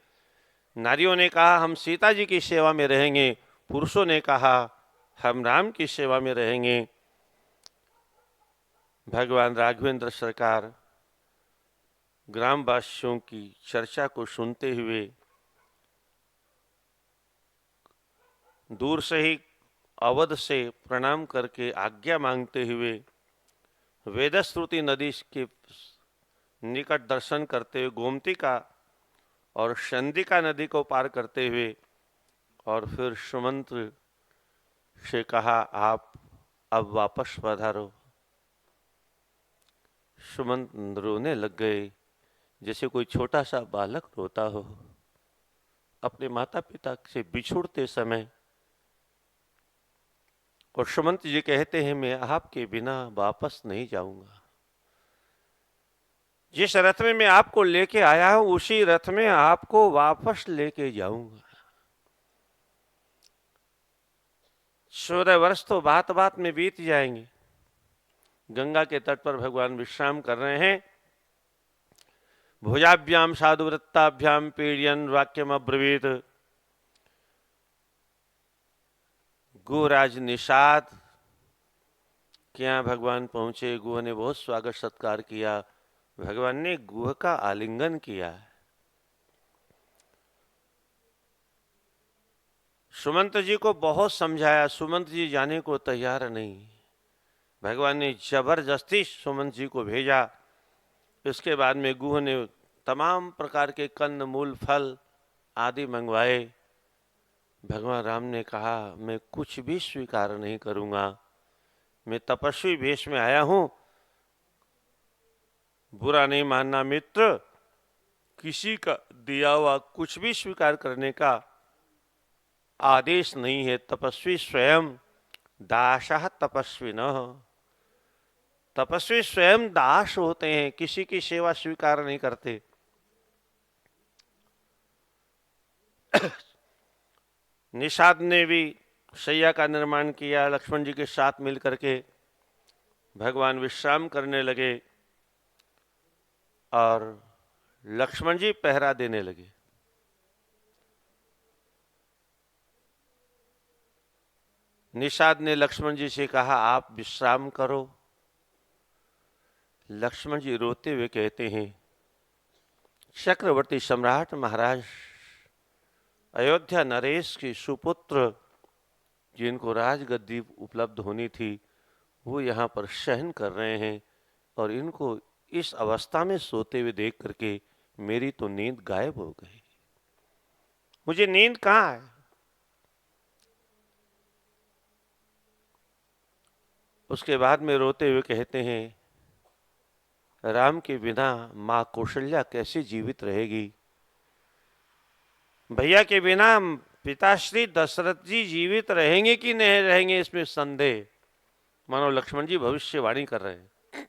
नारियों ने कहा हम सीता जी की सेवा में रहेंगे, पुरुषों ने कहा हम राम की सेवा में रहेंगे। भगवान राघवेंद्र सरकार ग्रामवासियों की चर्चा को सुनते हुए दूर से ही अवध से प्रणाम करके आज्ञा मांगते हुए वेदश्रुति नदी के निकट दर्शन करते हुए गोमती और चंदिका नदी को पार करते हुए, और फिर सुमंत से कहा आप अब वापस पधारो। सुमंत रोने लग गए, जैसे कोई छोटा सा बालक रोता हो अपने माता पिता से बिछुड़ते समय। और सुमंत जी कहते हैं मैं आपके बिना वापस नहीं जाऊंगा। जिस रथ में मैं आपको लेके आया हूं उसी रथ में आपको वापस लेके जाऊंगा। 14 वर्ष तो बात बात में बीत जाएंगे। गंगा के तट पर भगवान विश्राम कर रहे हैं। भुजाभ्याम साधुवृत्ताभ्याम पीड़यन वाक्यम अब्रवीत। गुहराज निषाद के यहाँ भगवान पहुंचे। गुह ने बहुत स्वागत सत्कार किया। भगवान ने गुह का आलिंगन किया। सुमंत जी को बहुत समझाया, सुमंत जी जाने को तैयार नहीं। भगवान ने जबरदस्ती सुमंत जी को भेजा। इसके बाद में गुह ने तमाम प्रकार के कंद मूल फल आदि मंगवाए। भगवान राम ने कहा मैं कुछ भी स्वीकार नहीं करूंगा, मैं तपस्वी वेश में आया हूं, बुरा नहीं मानना मित्र, किसी का दिया हुआ कुछ भी स्वीकार करने का आदेश नहीं है। तपस्वी स्वयं दासः तपस्विनः, तपस्वी स्वयं दास होते हैं, किसी की सेवा स्वीकार नहीं करते। निषाद ने भी शैया का निर्माण किया, लक्ष्मण जी के साथ मिलकर के भगवान विश्राम करने लगे और लक्ष्मण जी पहरा देने लगे। निषाद ने लक्ष्मण जी से कहा, आप विश्राम करो। लक्ष्मण जी रोते हुए कहते हैं, चक्रवर्ती सम्राट महाराज अयोध्या नरेश के सुपुत्र जिनको राजगद्दी उपलब्ध होनी थी, वो यहाँ पर शयन कर रहे हैं और इनको इस अवस्था में सोते हुए देख करके मेरी तो नींद गायब हो गई। मुझे नींद कहाँ है? उसके बाद में रोते हुए कहते हैं, राम के बिना माँ कौशल्या कैसे जीवित रहेगी? भैया के बिना पिताश्री दशरथ जी जीवित रहेंगे कि नहीं रहेंगे, इसमें संदेह। मानो लक्ष्मण जी भविष्यवाणी कर रहे हैं।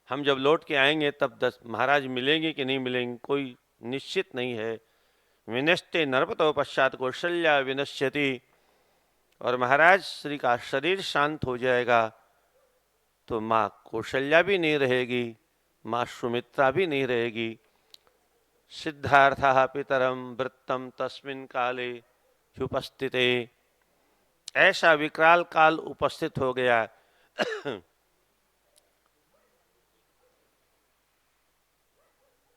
हम जब लौट के आएंगे तब महाराज मिलेंगे कि नहीं मिलेंगे, कोई निश्चित नहीं है। विनष्टे नरपतो पश्चात कौशल्या विनश्यति, और महाराज श्री का शरीर शांत हो जाएगा तो माँ कौशल्या भी नहीं रहेगी, माँ सुमित्रा भी नहीं रहेगी। सिद्धार्थः पितरम वृत्तम तस्मिन् काले उपस्थिते, ऐसा विकराल काल उपस्थित हो गया।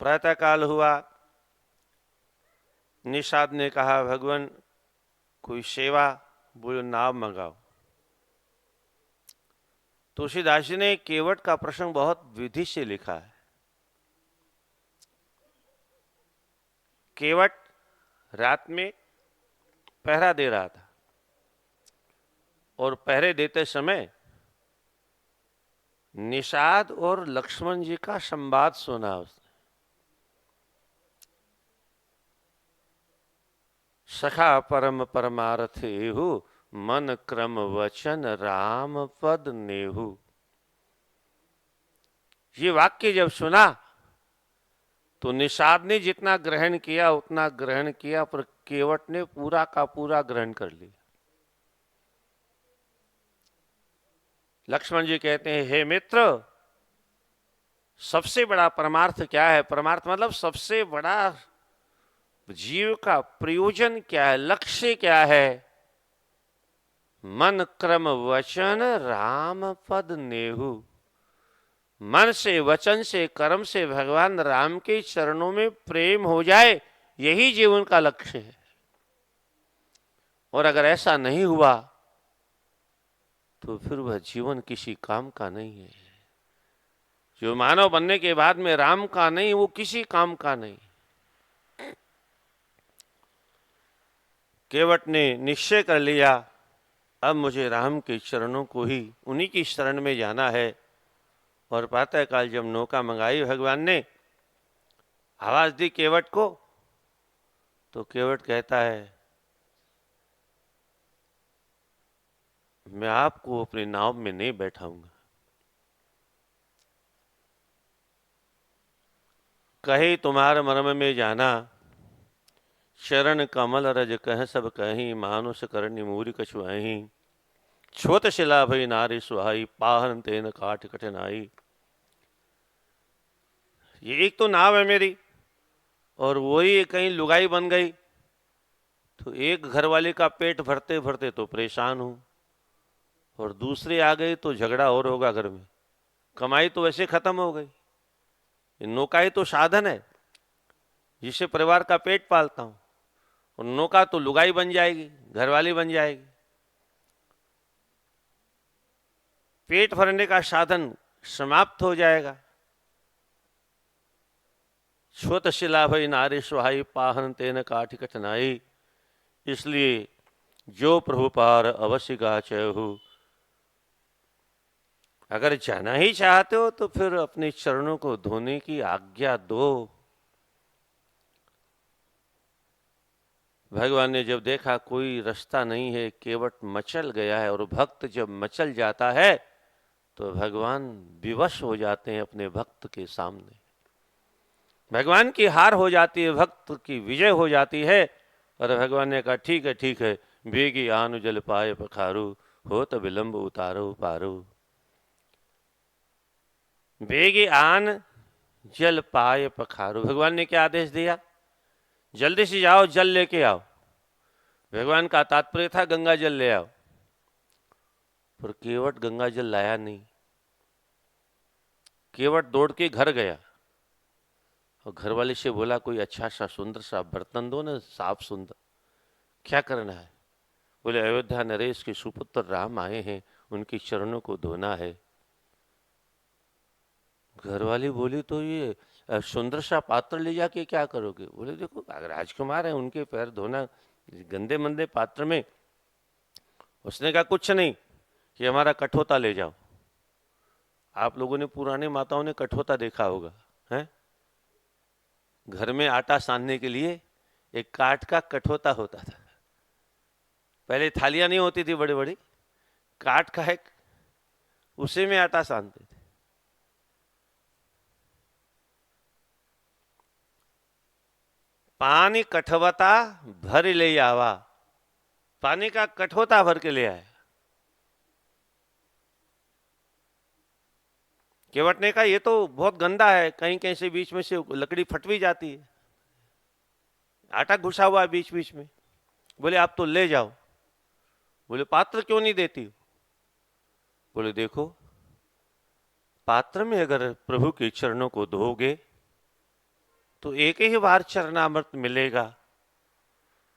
प्रातः काल हुआ, निषाद ने कहा, भगवान कोई सेवा, बोलो नाव मंगाओ। तुलसीदास जी ने केवट का प्रसंग बहुत विधि से लिखा है। केवट रात में पहरा दे रहा था और पहरे देते समय निषाद और लक्ष्मण जी का संवाद सुना उसने। सखा परम परमार्थेहु, मन क्रम वचन राम पद नेहु। ये वाक्य जब सुना तो निषाद ने जितना ग्रहण किया उतना ग्रहण किया, पर केवट ने पूरा का पूरा ग्रहण कर लिया। लक्ष्मण जी कहते हैं, हे मित्र, सबसे बड़ा परमार्थ क्या है? परमार्थ मतलब सबसे बड़ा जीव का प्रयोजन क्या है, लक्ष्य क्या है? मन क्रम वचन राम पद नेहु। मन से, वचन से, कर्म से भगवान राम के चरणों में प्रेम हो जाए, यही जीवन का लक्ष्य है। और अगर ऐसा नहीं हुआ तो फिर वह जीवन किसी काम का नहीं है। जो मानव बनने के बाद में राम का नहीं, वो किसी काम का नहीं। केवट ने निश्चय कर लिया, अब मुझे राम के चरणों को ही, उन्हीं की शरण में जाना है। और प्रातःकाल जब नौका मंगाई भगवान ने, आवाज दी केवट को, तो केवट कहता है, मैं आपको अपनी नाव में नहीं बैठाऊंगा। कहे तुम्हार मर्म में जाना, शरण कमल रज कह सब कहीं, मानुष करनी मूरी कछुआही। छोट शिला भई नारी सुहाई, पाहन तेन काट कठिनाई। ये एक तो नाव है मेरी, और वही कहीं लुगाई बन गई तो एक घरवाले का पेट भरते भरते तो परेशान हूं, और दूसरी आ गई तो झगड़ा और होगा घर में। कमाई तो वैसे खत्म हो गई। नौका ही तो साधन है जिससे परिवार का पेट पालता हूं, और नौका तो लुगाई बन जाएगी, घरवाली बन जाएगी। पेट भरने का साधन समाप्त हो जाएगा। छोट शिला भई नारी सुहाई, पाहन तेन काठ कठिनाई। इसलिए जो प्रभु पार अवश्य गाचहु, अगर जाना ही चाहते हो तो फिर अपने चरणों को धोने की आज्ञा दो। भगवान ने जब देखा कोई रास्ता नहीं है, केवट मचल गया है, और भक्त जब मचल जाता है तो भगवान विवश हो जाते हैं अपने भक्त के सामने। भगवान की हार हो जाती है, भक्त की विजय हो जाती है। और भगवान ने कहा ठीक है, बेगी आनु जल पाए पखारू, हो तो विलंब उतारो पारो। बेगी आन जल पाए पखारू, भगवान ने क्या आदेश दिया? जल्दी से जाओ, जल लेके आओ। भगवान का तात्पर्य था गंगा जल ले आओ, पर केवट गंगा जल लाया नहीं। केवट दौड़ के घर गया और घर वाले से बोला कोई अच्छा सा सुंदर सा बर्तन दो ना, साफ सुंदर। क्या करना है? बोले अयोध्या नरेश के सुपुत्र राम आए हैं, उनके चरणों को धोना है। घर वाली बोली तो ये सुंदर सा पात्र ले जाके क्या करोगे? बोले देखो अगर राजकुमार है, उनके पैर धोना गंदे मंदे पात्र में। उसने कहा कुछ नहीं, कि हमारा कठोता ले जाओ। आप लोगों ने, पुराने माताओं ने कठोता देखा होगा, है? घर में आटा सानने के लिए एक काठ का कठोता होता था। पहले थालियां नहीं होती थी बड़ी बड़ी, काठ का एक, उसी में आटा सानते थे। पानी कठवता भर ले आवा, पानी का कठोता भर के ले आया। केवट ने कहा ये तो बहुत गंदा है, कहीं कहीं से बीच में से लकड़ी फट भी जाती है, आटा घुसा हुआ है बीच बीच में। बोले आप तो ले जाओ। बोले पात्र क्यों नहीं देती? बोले देखो, पात्र में अगर प्रभु के चरणों को धोगे तो एक ही बार चरणामृत मिलेगा,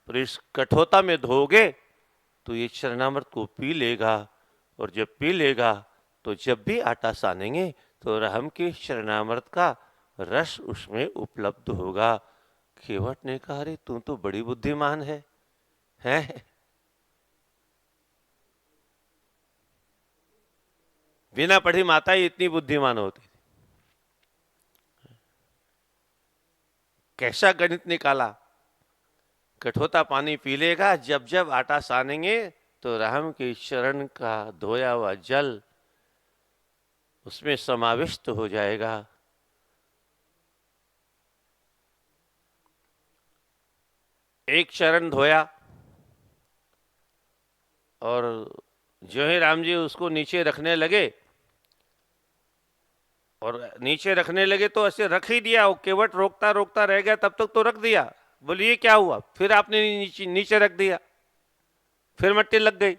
पर इस कठोता में धोगे तो ये चरणामृत को पी लेगा, और जब पी लेगा तो जब भी आटा सानेंगे तो राम के चरणामृत का रस उसमें उपलब्ध होगा। केवट ने कहा अरे तू तो बड़ी बुद्धिमान है, हैं? बिना पढ़ी माता ही इतनी बुद्धिमान होती थी। कैसा गणित निकाला? कठोता पानी पी लेगा, जब जब आटा सानेंगे तो राम के चरण का धोया हुआ जल उसमें समाविष्ट हो जाएगा। एक चरण धोया और जो ही राम जी उसको नीचे रखने लगे, और नीचे रखने लगे तो ऐसे रख ही दिया। वो केवट रोकता रोकता रह गया, तब तक तो रख दिया। बोलिए क्या हुआ? फिर आपने नीचे रख दिया, फिर मट्टी लग गई।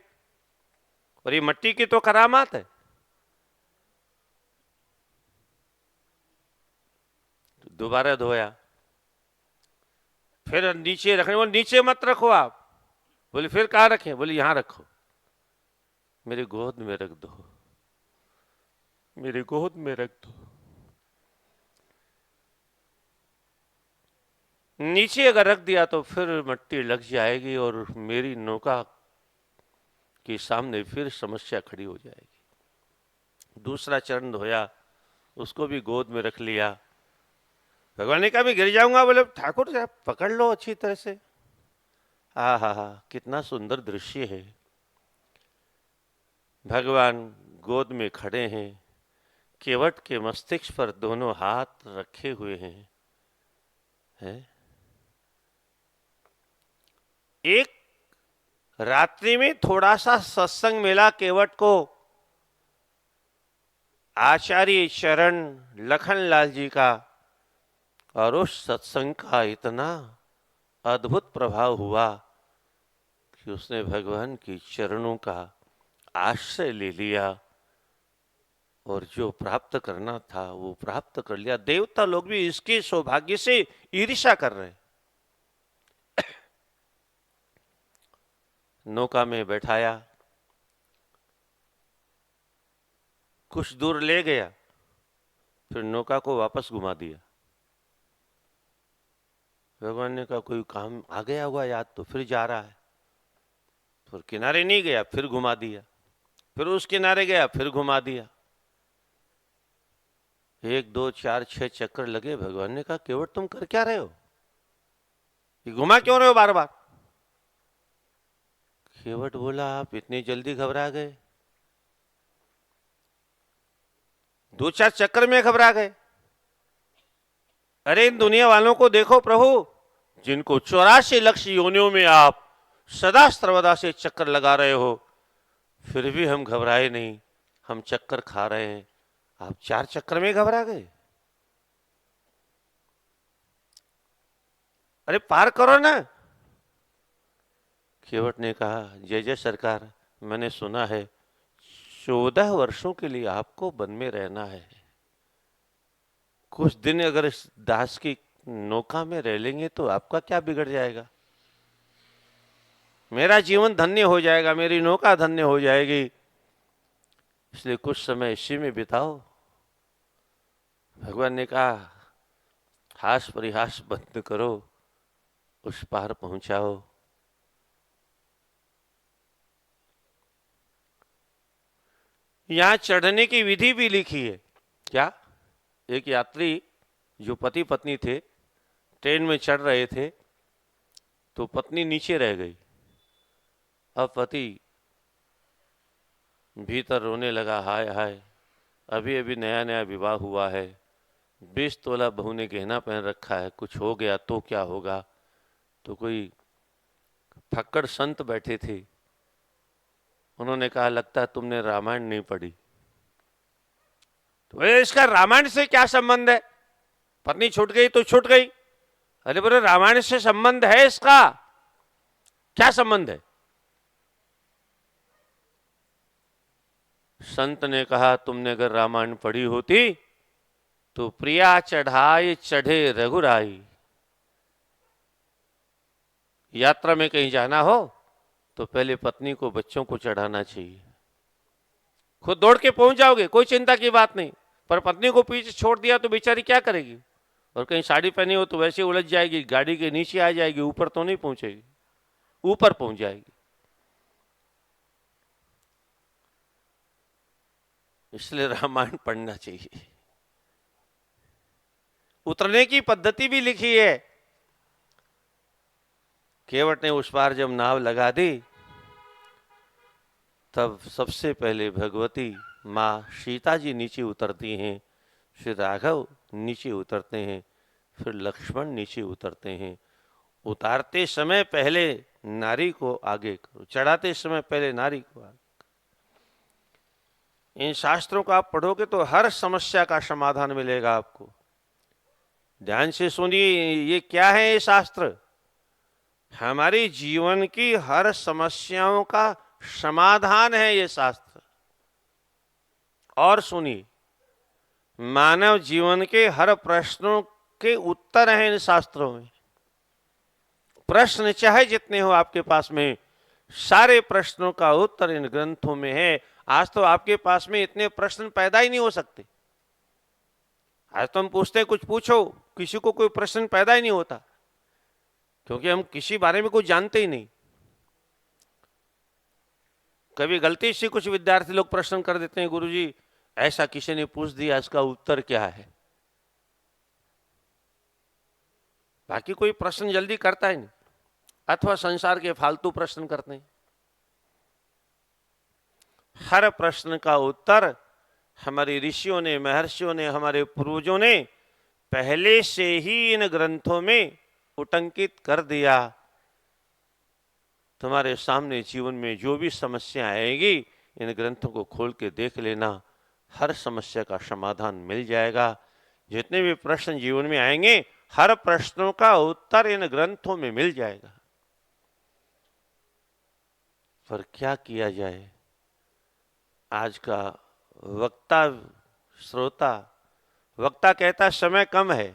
और ये मट्टी की तो करामात है। दोबारा धोया, फिर नीचे रखने, बोले नीचे मत रखो आप। बोले फिर कहाँ रखें? बोले यहां रखो, मेरी गोद में रख दो, मेरी गोद में रख दो। नीचे अगर रख दिया तो फिर मट्टी लग जाएगी और मेरी नौका के सामने फिर समस्या खड़ी हो जाएगी। दूसरा चरण धोया, उसको भी गोद में रख लिया। भगवान ने कहा मैं गिर जाऊंगा। बोले ठाकुर साहब पकड़ लो अच्छी तरह से। हा, कितना सुंदर दृश्य है। भगवान गोद में खड़े हैं, केवट के मस्तिष्क पर दोनों हाथ रखे हुए हैं। एक रात्रि में थोड़ा सा सत्संग मिला केवट को, आचार्य चरण लखनलाल जी का, और उस सत्संग का इतना अद्भुत प्रभाव हुआ कि उसने भगवान के चरणों का आश्रय ले लिया और जो प्राप्त करना था वो प्राप्त कर लिया। देवता लोग भी इसके सौभाग्य से ईर्ष्या कर रहे हैं। नौका में बैठाया, कुछ दूर ले गया, फिर नौका को वापस घुमा दिया। भगवान ने कहा कोई काम आ गया होगा याद, तो फिर जा रहा है। फिर किनारे नहीं गया, फिर घुमा दिया, फिर उस किनारे गया, फिर घुमा दिया। 1 2 4 6 चक्कर लगे। भगवान ने कहा केवट तुम कर क्या रहे हो, ये घुमा क्यों रहे हो बार बार। केवट बोला आप इतनी जल्दी घबरा गए, 2 4 चक्कर में घबरा गए। अरे इन दुनिया वालों को देखो प्रभु, जिनको 84 लाख योनियों में आप सदा सर्वदा से चक्कर लगा रहे हो, फिर भी हम घबराए नहीं, हम चक्कर खा रहे हैं, आप 4 चक्कर में घबरा गए। अरे पार करो ना। केवट ने कहा जय जय सरकार, मैंने सुना है 14 वर्षों के लिए आपको वन में रहना है, कुछ दिन अगर इस दास की नौका में रह लेंगे तो आपका क्या बिगड़ जाएगा, मेरा जीवन धन्य हो जाएगा, मेरी नौका धन्य हो जाएगी, इसलिए कुछ समय इसी में बिताओ। भगवान ने कहा हास परिहास बंद करो, उस पार पहुंचाओ। यहां चढ़ने की विधि भी लिखी है। क्या, एक यात्री जो पति पत्नी थे, ट्रेन में चढ़ रहे थे, तो पत्नी नीचे रह गई। अब पति भीतर रोने लगा, हाय हाय, अभी अभी नया नया विवाह हुआ है, 20 तोला बहू ने गहना पहन रखा है, कुछ हो गया तो क्या होगा। तो कोई फक्कड़ संत बैठे थे, उन्होंने कहा लगता है तुमने रामायण नहीं पढ़ी। तो इसका रामायण से क्या संबंध है, पत्नी छूट गई तो छूट गई। अरे बोले रामायण से संबंध है इसका, क्या संबंध है। संत ने कहा तुमने अगर रामायण पढ़ी होती तो प्रिया चढ़ाई चढ़े रघुराई, यात्रा में कहीं जाना हो तो पहले पत्नी को बच्चों को चढ़ाना चाहिए, खुद दौड़ के पहुंच जाओगे, कोई चिंता की बात नहीं, पर पत्नी को पीछे छोड़ दिया तो बेचारी क्या करेगी, और कहीं साड़ी पहनी हो तो वैसे उलझ जाएगी, गाड़ी के नीचे आ जाएगी, ऊपर तो नहीं पहुंचेगी, ऊपर पहुंच जाएगी। इसलिए रामायण पढ़ना चाहिए। उतरने की पद्धति भी लिखी है। केवट ने उस पार जब नाव लगा दी, तब सबसे पहले भगवती माँ सीता जी नीचे उतरती हैं, श्री राघव नीचे उतरते हैं, फिर लक्ष्मण नीचे उतरते हैं। उतारते समय पहले नारी को आगे करो, चढ़ाते समय पहले नारी को आगे। इन शास्त्रों को आप पढ़ोगे तो हर समस्या का समाधान मिलेगा आपको। ध्यान से सुनिए, ये क्या है, ये शास्त्र हमारी जीवन की हर समस्याओं का समाधान है ये शास्त्र। और सुनिए, मानव जीवन के हर प्रश्नों के उत्तर हैं इन शास्त्रों में। प्रश्न चाहे जितने हो आपके पास में, सारे प्रश्नों का उत्तर इन ग्रंथों में है। आज तो आपके पास में इतने प्रश्न पैदा ही नहीं हो सकते। आज तो हम पूछते हैं कुछ पूछो, किसी को कोई प्रश्न पैदा ही नहीं होता, क्योंकि हम किसी बारे में कुछ जानते ही नहीं। कभी गलती से कुछ विद्यार्थी लोग प्रश्न कर देते हैं, गुरुजी ऐसा किसी ने पूछ दिया, इसका उत्तर क्या है। बाकी कोई प्रश्न जल्दी करता ही नहीं, अथवा संसार के फालतू प्रश्न करते हैं। हर प्रश्न का उत्तर हमारे ऋषियों ने, महर्षियों ने, हमारे पूर्वजों ने पहले से ही इन ग्रंथों में उटंकित कर दिया। तुम्हारे सामने जीवन में जो भी समस्या आएगी, इन ग्रंथों को खोल के देख लेना, हर समस्या का समाधान मिल जाएगा। जितने भी प्रश्न जीवन में आएंगे, हर प्रश्नों का उत्तर इन ग्रंथों में मिल जाएगा। पर क्या किया जाए, आज का वक्ता श्रोता, वक्ता कहता समय कम है,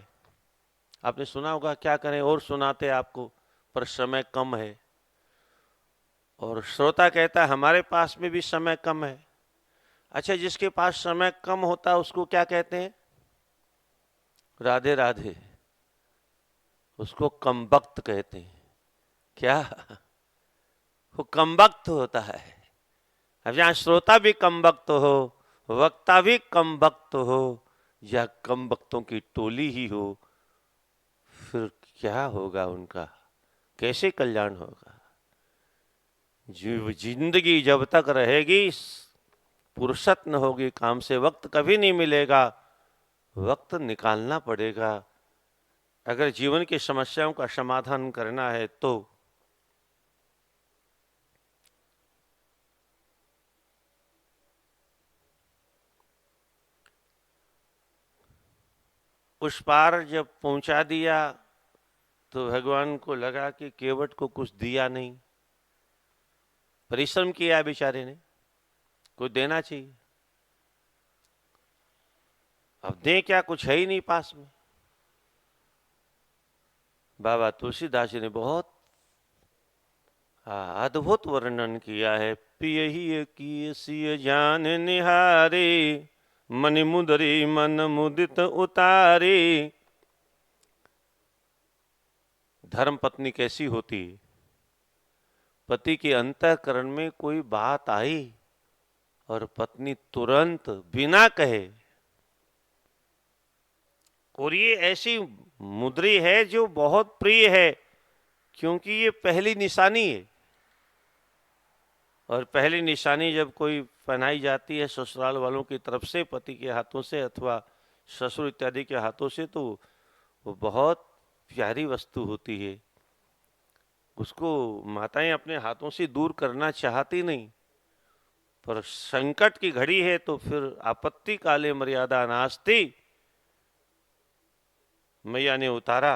आपने सुना होगा क्या करें और सुनाते आपको, पर समय कम है। और श्रोता कहता हमारे पास में भी समय कम है। अच्छा, जिसके पास समय कम होता है उसको क्या कहते हैं? राधे राधे, उसको कमबख्त कहते हैं। क्या? वो कमबख्त होता है। अब जहां श्रोता भी कमबख्त हो, वक्ता भी कमबख्त हो, या कम वक्तों की टोली ही हो, फिर क्या होगा उनका, कैसे कल्याण होगा। जिंदगी जब तक रहेगी, फुर्सत न होगी काम से, वक्त कभी नहीं मिलेगा, वक्त निकालना पड़ेगा अगर जीवन की समस्याओं का समाधान करना है तो। उस पार जब पहुंचा दिया तो भगवान को लगा कि केवट को कुछ दिया नहीं, परिश्रम किया बेचारे ने, कुछ देना चाहिए, अब दे क्या, कुछ है ही नहीं पास में। बाबा तुलसीदास जी ने बहुत अद्भुत वर्णन किया है। पियहि की सिय जान निहारे, मन मुदरी मन मुदित उतारे। धर्म पत्नी कैसी होती है, पति के अंतःकरण में कोई बात आई और पत्नी तुरंत बिना कहे, और ये ऐसी मुद्री है जो बहुत प्रिय है, क्योंकि ये पहली निशानी है, और पहली निशानी जब कोई पहनाई जाती है ससुराल वालों की तरफ से, पति के हाथों से अथवा ससुर इत्यादि के हाथों से, तो वो बहुत प्यारी वस्तु होती है। उसको माताएं अपने हाथों से दूर करना चाहती नहीं, पर संकट की घड़ी है तो फिर आपत्ति काले मर्यादा नास्ति, मैया ने उतारा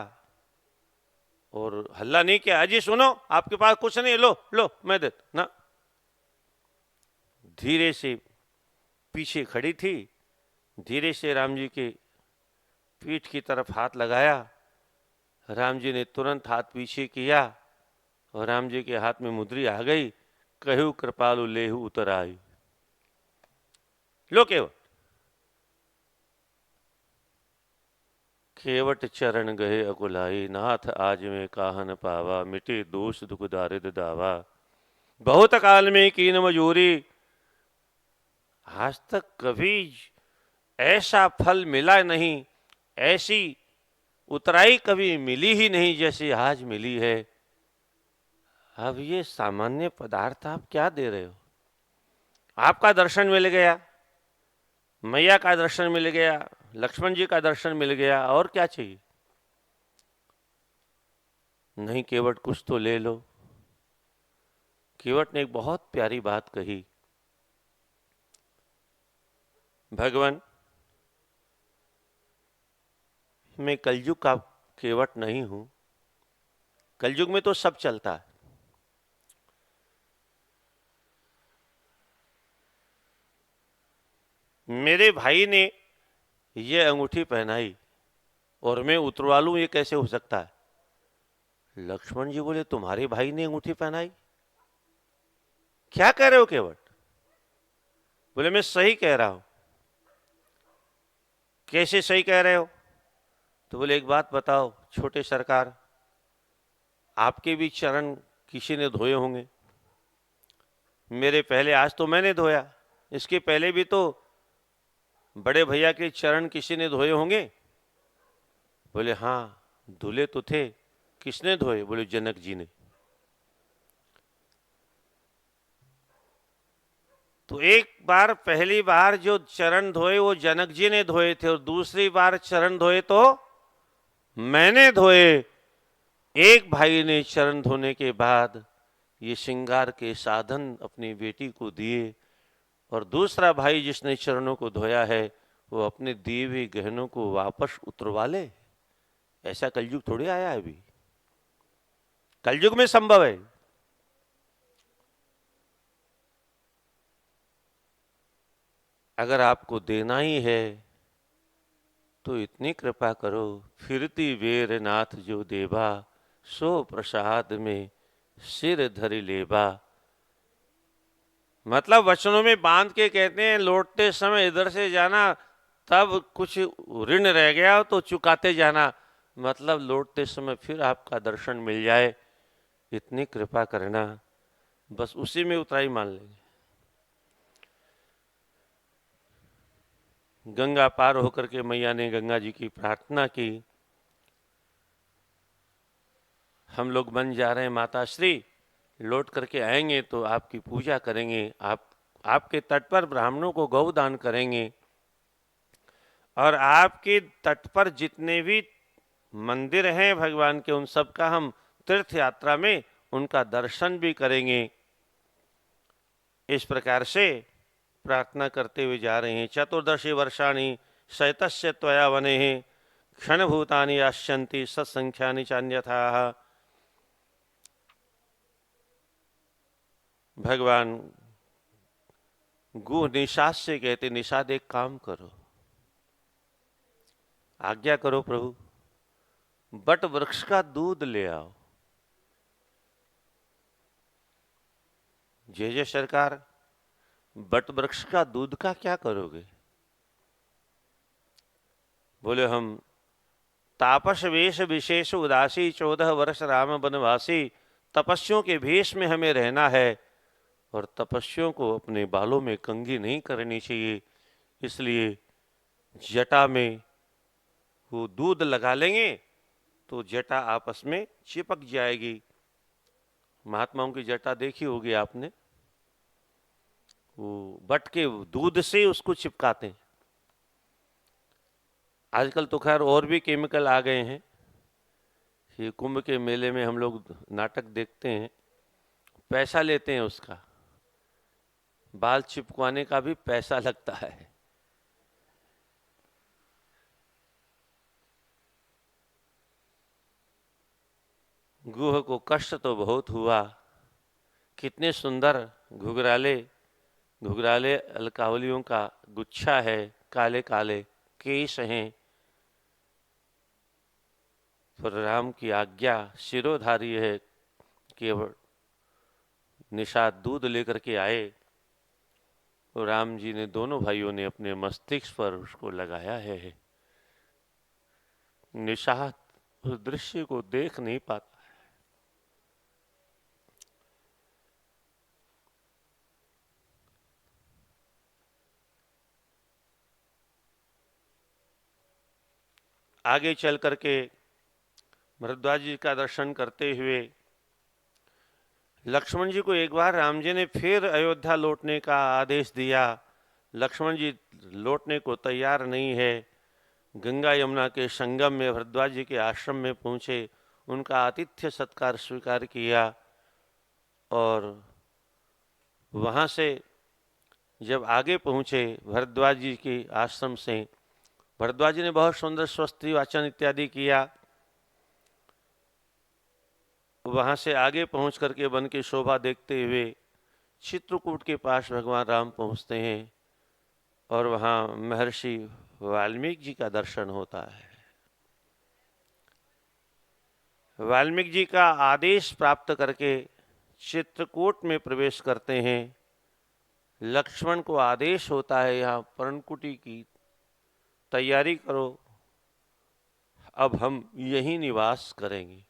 और हल्ला नहीं किया, अजी सुनो आपके पास कुछ नहीं, लो लो मैं देता ना। धीरे से पीछे खड़ी थी, धीरे से राम जी के पीठ की तरफ हाथ लगाया, राम जी ने तुरंत हाथ पीछे किया और राम जी के हाथ में मुद्री आ गई। कहु कृपालु लेहु उतर आई। लो केवट, केवट चरण गए अकुलाई, नाथ आज में काहन पावा, मिटे दोष दुख दारिद दावा। बहुत काल में कीन मजूरी, आज तक कभी ऐसा फल मिला नहीं, ऐसी उतराई कभी मिली ही नहीं जैसी आज मिली है। अब ये सामान्य पदार्थ आप क्या दे रहे हो, आपका दर्शन मिल गया, मैया का दर्शन मिल गया, लक्ष्मण जी का दर्शन मिल गया, और क्या चाहिए। नहीं केवट कुछ तो ले लो। केवट ने एक बहुत प्यारी बात कही, भगवान मैं कलयुग का केवट नहीं हूं, कलयुग में तो सब चलता है, मेरे भाई ने ये अंगूठी पहनाई और मैं उतरवा लूं, ये कैसे हो सकता है। लक्ष्मण जी बोले तुम्हारे भाई ने अंगूठी पहनाई, क्या कह रहे हो केवट। बोले मैं सही कह रहा हूं। कैसे सही कह रहे हो। तो बोले एक बात बताओ छोटे सरकार, आपके भी चरण किसी ने धोए होंगे, मेरे पहले आज तो मैंने धोया, इसके पहले भी तो बड़े भैया के चरण किसी ने धोए होंगे। बोले हाँ धुले तो थे, किसने धोए। बोले जनक जी ने। तो एक बार पहली बार जो चरण धोए वो जनक जी ने धोए थे, और दूसरी बार चरण धोए तो मैंने धोए। एक भाई ने चरण धोने के बाद ये श्रृंगार के साधन अपनी बेटी को दिए, और दूसरा भाई जिसने चरणों को धोया है वो अपने दिए हुए गहनों को वापस उतरवा ले। ऐसा कलयुग थोड़ी आया है अभी, कलयुग में संभव है। अगर आपको देना ही है तो इतनी कृपा करो, फिरती वेर नाथ जो देवा, सो प्रसाद में सिर धरि लेबा। मतलब वचनों में बांध के कहते हैं लौटते समय इधर से जाना, तब कुछ ऋण रह गया तो चुकाते जाना, मतलब लौटते समय फिर आपका दर्शन मिल जाए, इतनी कृपा करना। बस उसी में उतराई मान लेंगे। गंगा पार होकर के मैया ने गंगा जी की प्रार्थना की, हम लोग बन जा रहे हैं माता श्री, लौट करके आएंगे तो आपकी पूजा करेंगे, आपके तट पर ब्राह्मणों को गौदान करेंगे, और आपके तट पर जितने भी मंदिर हैं भगवान के, उन सब का हम तीर्थ यात्रा में उनका दर्शन भी करेंगे। इस प्रकार से प्रार्थना करते हुए जा रहे हैं। चतुर्दशी वर्षाणि शैतस्य त्वया वने क्षणभूतानि यास्यन्ति सत्संख्यानि चान्यथा। भगवान गुह निषाद से कहते, निषाद एक काम करो, आज्ञा करो प्रभु, बट वृक्ष का दूध ले आओ। जय सरकार, बट वृक्ष का दूध का क्या करोगे? बोले हम तापस वेश विशेष उदासी 14 वर्ष राम वनवासी, तपस्वियों के भेष में हमें रहना है और तपस्वियों को अपने बालों में कंघी नहीं करनी चाहिए, इसलिए जटा में वो दूध लगा लेंगे तो जटा आपस में चिपक जाएगी। महात्माओं की जटा देखी होगी आपने, वो बट के दूध से उसको चिपकाते हैं। आजकल तो खैर और भी केमिकल आ गए हैं। ये कुंभ के मेले में हम लोग नाटक देखते हैं, पैसा लेते हैं उसका, बाल चिपकवाने का भी पैसा लगता है। गुह को कष्ट तो बहुत हुआ, कितने सुंदर घुघराले घुघराले अलकावलियों का गुच्छा है, काले काले केश हैं, पर राम की आज्ञा शिरोधारी है। केवल निषाद दूध लेकर के आए तो राम जी ने, दोनों भाइयों ने अपने मस्तिष्क पर उसको लगाया है। निषाद उस दृश्य को देख नहीं पाता। आगे चल करके भरद्वाज जी का दर्शन करते हुए लक्ष्मण जी को एक बार राम जी ने फिर अयोध्या लौटने का आदेश दिया। लक्ष्मण जी लौटने को तैयार नहीं है। गंगा यमुना के संगम में भरद्वाज जी के आश्रम में पहुंचे, उनका आतिथ्य सत्कार स्वीकार किया, और वहां से जब आगे पहुंचे भरद्वाज जी के आश्रम से, भरद्वाज जी ने बहुत सुंदर स्वस्ति वाचन इत्यादि किया। वहां से आगे पहुंच करके वन की शोभा देखते हुए चित्रकूट के पास भगवान राम पहुंचते हैं और वहां महर्षि वाल्मीकि जी का दर्शन होता है। वाल्मीकि जी का आदेश प्राप्त करके चित्रकूट में प्रवेश करते हैं। लक्ष्मण को आदेश होता है, यहाँ पर्णकुटी की तैयारी करो, अब हम यहीं निवास करेंगे।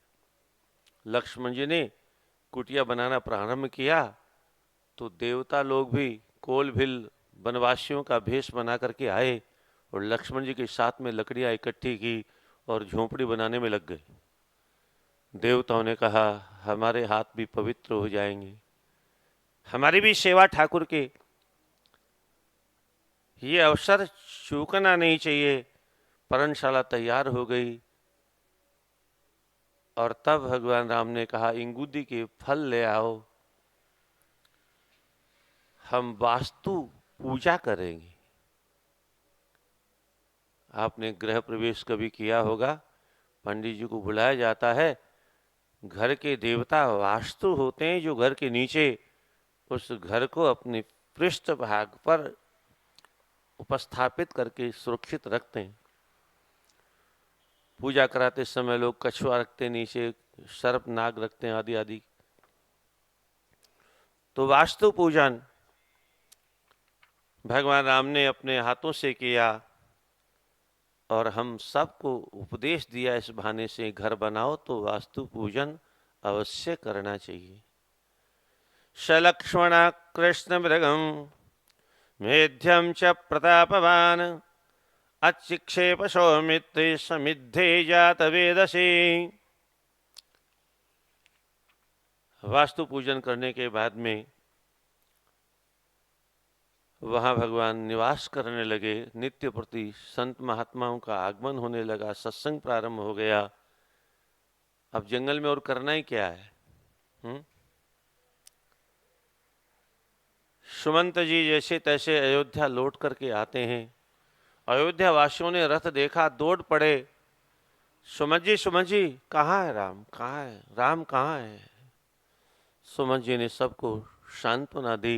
लक्ष्मण जी ने कुटिया बनाना प्रारंभ किया तो देवता लोग भी कोल भिल वनवासियों का भेष बना करके आए और लक्ष्मण जी के साथ में लकड़ियां इकट्ठी की और झोंपड़ी बनाने में लग गए। देवताओं ने कहा, हमारे हाथ भी पवित्र हो जाएंगे, हमारी भी सेवा ठाकुर के, ये अवसर चूकना नहीं चाहिए। पर्णशाला तैयार हो गई और तब भगवान राम ने कहा, इंगूदी के फल ले आओ, हम वास्तु पूजा करेंगे। आपने गृह प्रवेश कभी किया होगा, पंडित जी को बुलाया जाता है, घर के देवता वास्तु होते हैं जो घर के नीचे उस घर को अपने पृष्ठ भाग पर उपस्थापित करके सुरक्षित रखते हैं। पूजा कराते समय लोग कछुआ रखते हैं नीचे, सर्प नाग रखते हैं, आदि आदि। तो वास्तु पूजन भगवान राम ने अपने हाथों से किया और हम सबको उपदेश दिया, इस बहाने से घर बनाओ तो वास्तु पूजन अवश्य करना चाहिए। सलक्ष्मण कृष्ण मृगम मेध्यम च प्रतापवान अचिक्षेप सौमित्रे समिद्धे जात वेदसे। वास्तु पूजन करने के बाद में वहां भगवान निवास करने लगे। नित्य प्रति संत महात्माओं का आगमन होने लगा, सत्संग प्रारंभ हो गया। अब जंगल में और करना ही क्या है? सुमंत जी जैसे तैसे अयोध्या लौट करके आते हैं। अयोध्या वासियों ने रथ देखा, दौड़ पड़े। सुमन जी कहाँ है राम, कहाँ है राम, कहाँ है? सुमन जी ने सबको सांत्वना दी,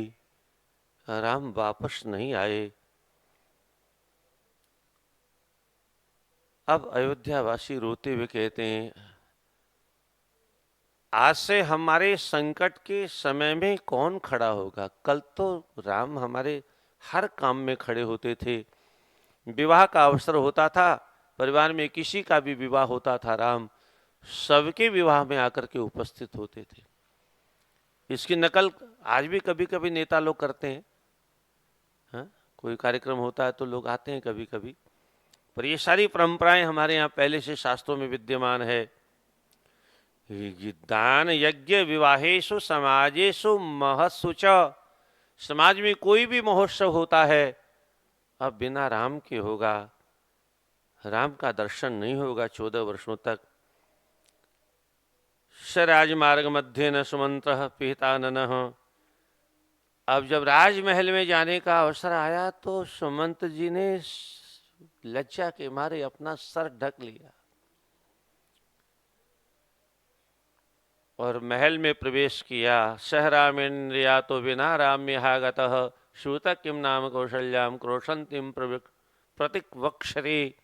राम वापस नहीं आए। अब अयोध्या वासी रोते हुए कहते हैं, आज से हमारे संकट के समय में कौन खड़ा होगा? कल तो राम हमारे हर काम में खड़े होते थे। विवाह का अवसर होता था, परिवार में किसी का भी विवाह होता था, राम सबके विवाह में आकर के उपस्थित होते थे। इसकी नकल आज भी कभी कभी नेता लोग करते हैं। हाँ? कोई कार्यक्रम होता है तो लोग आते हैं कभी कभी, पर ये सारी परंपराएं हमारे यहाँ पहले से शास्त्रों में विद्यमान है। दान यज्ञ विवाहेशु समाजेशु महत्सु च। समाज में कोई भी महोत्सव होता है, अब बिना राम के होगा, राम का दर्शन नहीं होगा 14 वर्षों तक। स राजमार्ग मध्य न सुमंत्र पिता ननः। अब जब राजमहल में जाने का अवसर आया तो सुमंत जी ने लज्जा के मारे अपना सर ढक लिया और महल में प्रवेश किया। सहरामेन्द्रिया तो बिना राम्यहागतः श्रुत किम नाम कौशल्याम क्रोशंतिम प्रतिवक्षरे।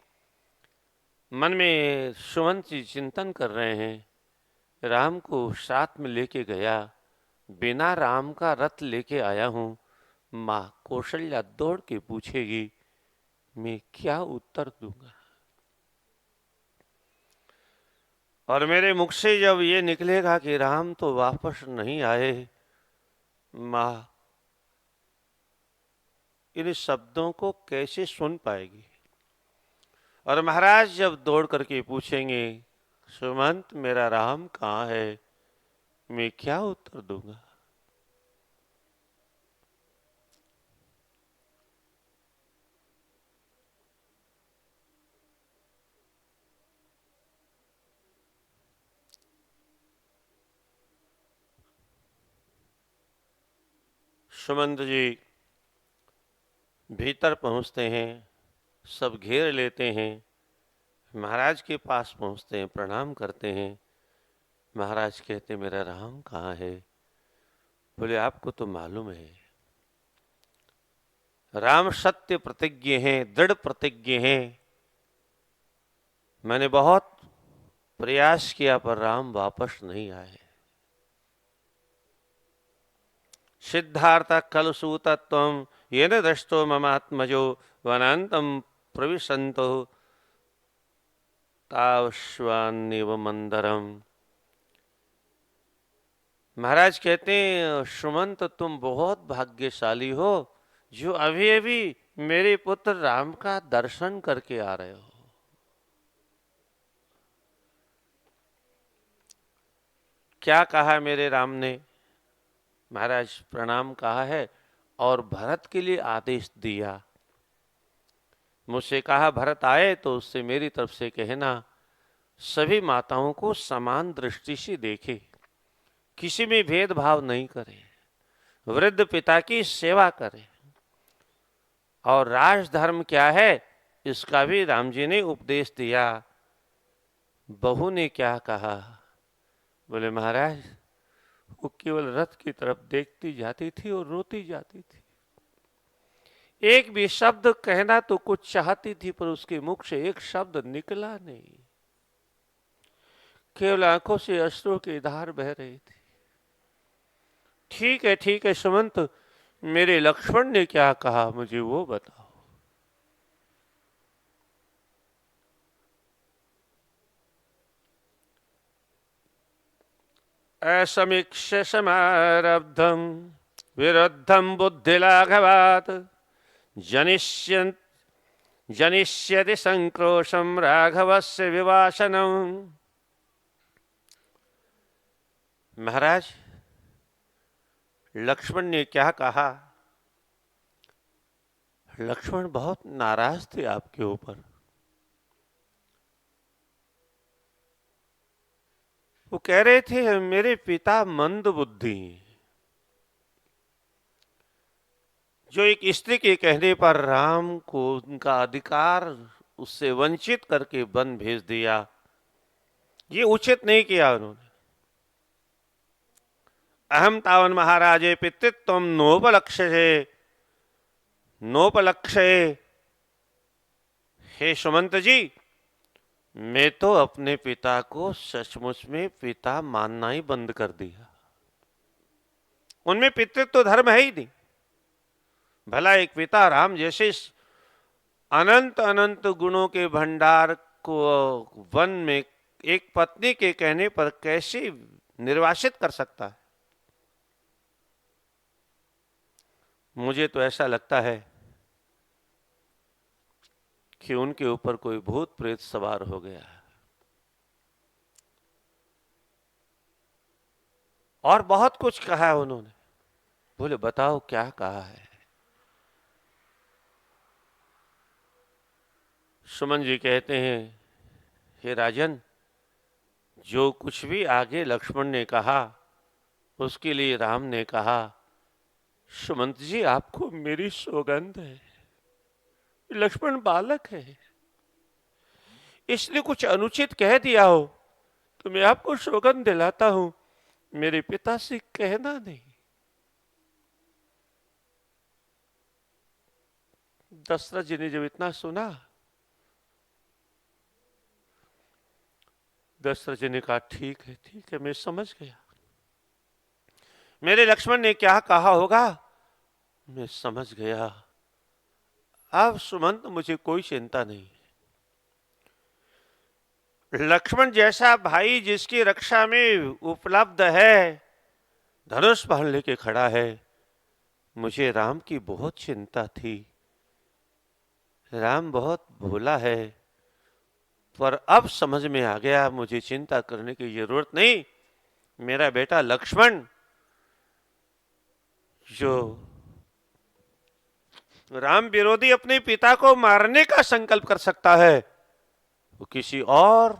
मन में सुमंत जी चिंतन कर रहे हैं, राम को साथ में लेके गया, बिना राम का रथ लेके आया हूं, माँ कौशल्या दौड़ के पूछेगी, मैं क्या उत्तर दूंगा? और मेरे मुख से जब ये निकलेगा कि राम तो वापस नहीं आए, माँ इन शब्दों को कैसे सुन पाएगी? और महाराज जब दौड़ करके पूछेंगे, सुमंत मेरा राम कहाँ है, मैं क्या उत्तर दूंगा? सुमंत जी भीतर पहुंचते हैं, सब घेर लेते हैं, महाराज के पास पहुंचते हैं, प्रणाम करते हैं। महाराज कहते, मेरा राम कहाँ है? बोले, आपको तो मालूम है, राम सत्य प्रतिज्ञ हैं, दृढ़ प्रतिज्ञ हैं। मैंने बहुत प्रयास किया पर राम वापस नहीं आए। सिद्धार्थ खलुसूतत्वं येन दृष्टो ममात्मजो वनांतम प्रविशंतो तावश्वान्निव मंदरम। महाराज कहते हैं, सुमंत तुम बहुत भाग्यशाली हो जो अभी अभी मेरे पुत्र राम का दर्शन करके आ रहे हो। क्या कहा मेरे राम ने? महाराज प्रणाम कहा है और भरत के लिए आदेश दिया। मुझसे कहा भरत आए तो उससे मेरी तरफ से कहना, सभी माताओं को समान दृष्टि से देखे, किसी में भेदभाव नहीं करे, वृद्ध पिता की सेवा करे। और राजधर्म क्या है इसका भी राम जी ने उपदेश दिया। बहू ने क्या कहा? बोले, महाराज वो केवल रथ की तरफ देखती जाती थी और रोती जाती थी, एक भी शब्द कहना तो कुछ चाहती थी पर उसके मुख से एक शब्द निकला नहीं, केवल आंखों से अश्रु की धार बह रही थी। ठीक है सुमंत, मेरे लक्ष्मण ने क्या कहा मुझे वो बताओ। असमीक्ष्य समारब्धम विरुद्धम बुद्धिलाघवात जनिष्यन् जनिष्यति संक्रोशम राघवस्य विवासनम। महाराज, लक्ष्मण ने क्या कहा? लक्ष्मण बहुत नाराज थे आपके ऊपर। वो कह रहे थे मेरे पिता मंद बुद्धि, जो एक स्त्री के कहने पर राम को उनका अधिकार उससे वंचित करके वन भेज दिया, ये उचित नहीं किया उन्होंने। अहम तावन महाराजे पितृत्व नोपलक्ष्ये। हे सुमंत जी, मैं तो अपने पिता को सचमुच में पिता मानना ही बंद कर दिया। उनमें पितृत्व धर्म है ही नहीं। भला एक पिता राम जैसे अनंत अनंत गुणों के भंडार को वन में एक पत्नी के कहने पर कैसे निर्वासित कर सकता है? मुझे तो ऐसा लगता है कि उनके ऊपर कोई भूत प्रेत सवार हो गया। और बहुत कुछ कहा है उन्होंने। बोले बताओ क्या कहा है? सुमन जी कहते हैं, हे राजन, जो कुछ भी आगे लक्ष्मण ने कहा उसके लिए राम ने कहा, सुमंत जी आपको मेरी सौगंध है, लक्ष्मण बालक है, इसलिए कुछ अनुचित कह दिया हो तो मैं आपको सौगंध दिलाता हूं, मेरे पिता से कहना नहीं। दशरथ जी ने जब इतना सुना, दशरथ जी ने कहा ठीक है, मैं समझ गया। मेरे लक्ष्मण ने क्या कहा होगा मैं समझ गया। अब सुमंत मुझे कोई चिंता नहीं। लक्ष्मण जैसा भाई जिसकी रक्षा में उपलब्ध है, धनुष बाण लेके खड़ा है, मुझे राम की बहुत चिंता थी। राम बहुत भोला है, पर अब समझ में आ गया मुझे चिंता करने की जरूरत नहीं। मेरा बेटा लक्ष्मण जो राम विरोधी अपने पिता को मारने का संकल्प कर सकता है, वो किसी और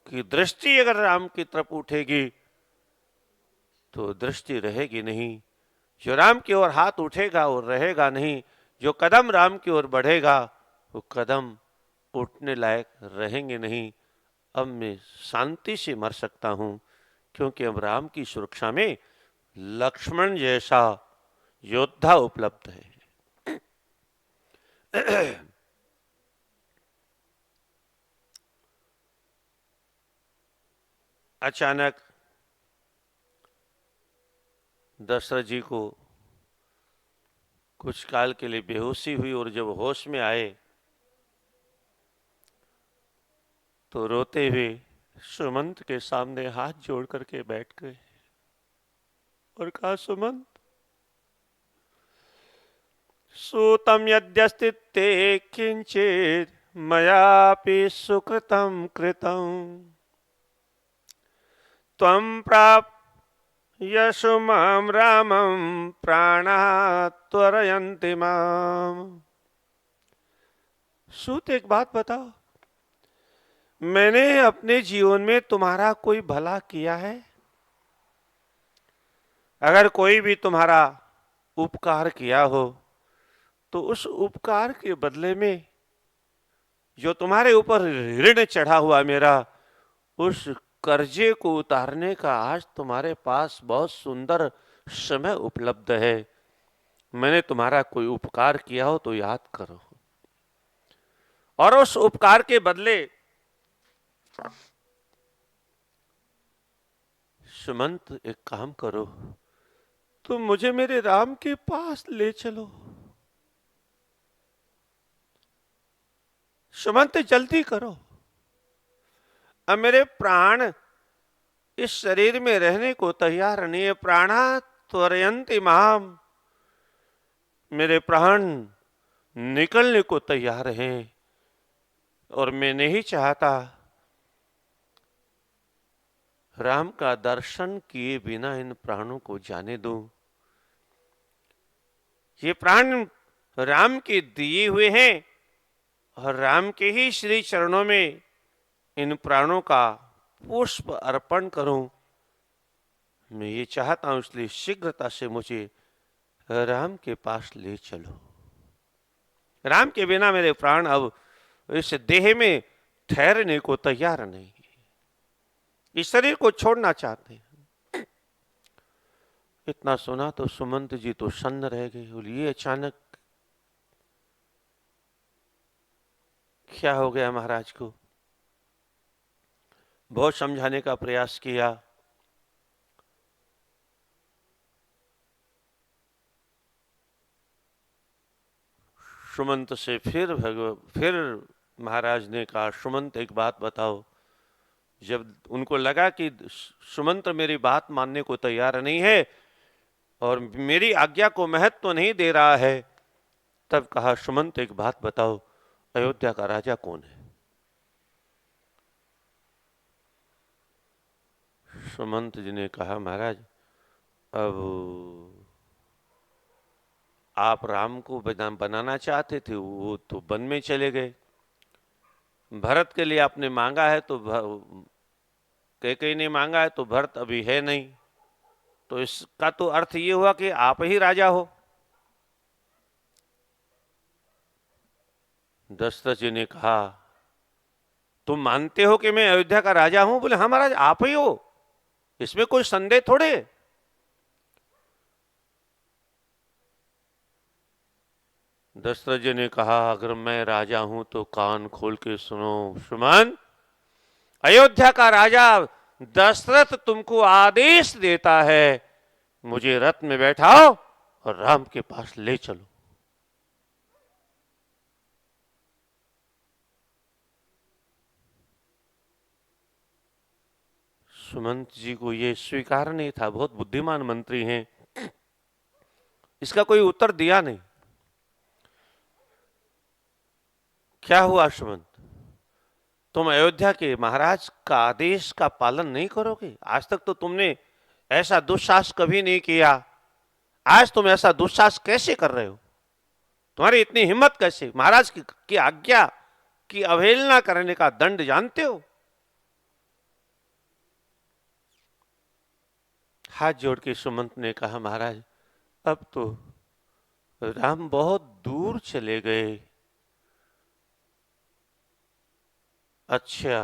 की दृष्टि अगर राम की तरफ उठेगी तो दृष्टि रहेगी नहीं। जो राम की ओर हाथ उठेगा वो रहेगा नहीं। जो कदम राम की ओर बढ़ेगा वो कदम उठने लायक रहेंगे नहीं। अब मैं शांति से मर सकता हूं, क्योंकि अब राम की सुरक्षा में लक्ष्मण जैसा योद्धा उपलब्ध है। अचानक दशरथ जी को कुछ काल के लिए बेहोशी हुई और जब होश में आए तो रोते हुए सुमंत के सामने हाथ जोड़ करके बैठ गए और कहा, सुमंत, सूतम यद्यस्ति ते किंचित मयापि सुकृतं कृतं त्वं प्राप्य यशो माम रामम प्राणा त्वरयन्ति माम। सूत, एक बात बताओ, मैंने अपने जीवन में तुम्हारा कोई भला किया है? अगर कोई भी तुम्हारा उपकार किया हो तो उस उपकार के बदले में जो तुम्हारे ऊपर ऋण चढ़ा हुआ मेरा, उस कर्जे को उतारने का आज तुम्हारे पास बहुत सुंदर समय उपलब्ध है। मैंने तुम्हारा कोई उपकार किया हो तो याद करो, और उस उपकार के बदले सुमंत एक काम करो, तुम मुझे मेरे राम के पास ले चलो। सुमंत जल्दी करो, अब मेरे प्राण इस शरीर में रहने को तैयार नहीं है। प्राणा त्वरयन्ति माम, मेरे प्राण निकलने को तैयार हैं और मैं नहीं चाहता राम का दर्शन किए बिना इन प्राणों को जाने दूं। ये प्राण राम के दिए हुए हैं और राम के ही श्री चरणों में इन प्राणों का पुष्प अर्पण करूं। मैं ये चाहता हूं, इसलिए शीघ्रता से मुझे राम के पास ले चलो। राम के बिना मेरे प्राण अब इस देह में ठहरने को तैयार नहीं, इस शरीर को छोड़ना चाहते हैं। इतना सुना तो सुमंत जी तो सन्न रह गए। बोले ये अचानक क्या हो गया महाराज को? बहुत समझाने का प्रयास किया, सुमंत से फिर महाराज ने कहा, सुमंत एक बात बताओ। जब उनको लगा कि सुमंत मेरी बात मानने को तैयार नहीं है और मेरी आज्ञा को महत्व तो नहीं दे रहा है, तब कहा, सुमंत एक बात बताओ, अयोध्या का राजा कौन है? सुमंत जी ने कहा, महाराज अब आप राम को बनाना चाहते थे, वो तो वन में चले गए। भरत के लिए आपने मांगा है तो कैकेयी ने मांगा है तो भरत अभी है नहीं, तो इसका तो अर्थ ये हुआ कि आप ही राजा हो। दशरथ जी ने कहा, तुम मानते हो कि मैं अयोध्या का राजा हूं? बोले हाँ महाराज, आप ही हो, इसमें कोई संदेह थोड़े। दशरथ जी ने कहा, अगर मैं राजा हूं तो कान खोल के सुनो सुमन, अयोध्या का राजा दशरथ तुमको आदेश देता है, मुझे रथ में बैठाओ और राम के पास ले चलो। सुमंत जी को यह स्वीकार नहीं था, बहुत बुद्धिमान मंत्री हैं, इसका कोई उत्तर दिया नहीं। क्या हुआ सुमंत, तुम अयोध्या के महाराज का आदेश का पालन नहीं करोगे? आज तक तो तुमने ऐसा दुस्साहस कभी नहीं किया, आज तुम ऐसा दुस्साहस कैसे कर रहे हो? तुम्हारी इतनी हिम्मत कैसे? महाराज की आज्ञा की अवहेलना करने का दंड जानते हो? हाथ जोड़ के सुमंत ने कहा, महाराज अब तो राम बहुत दूर चले गए। अच्छा,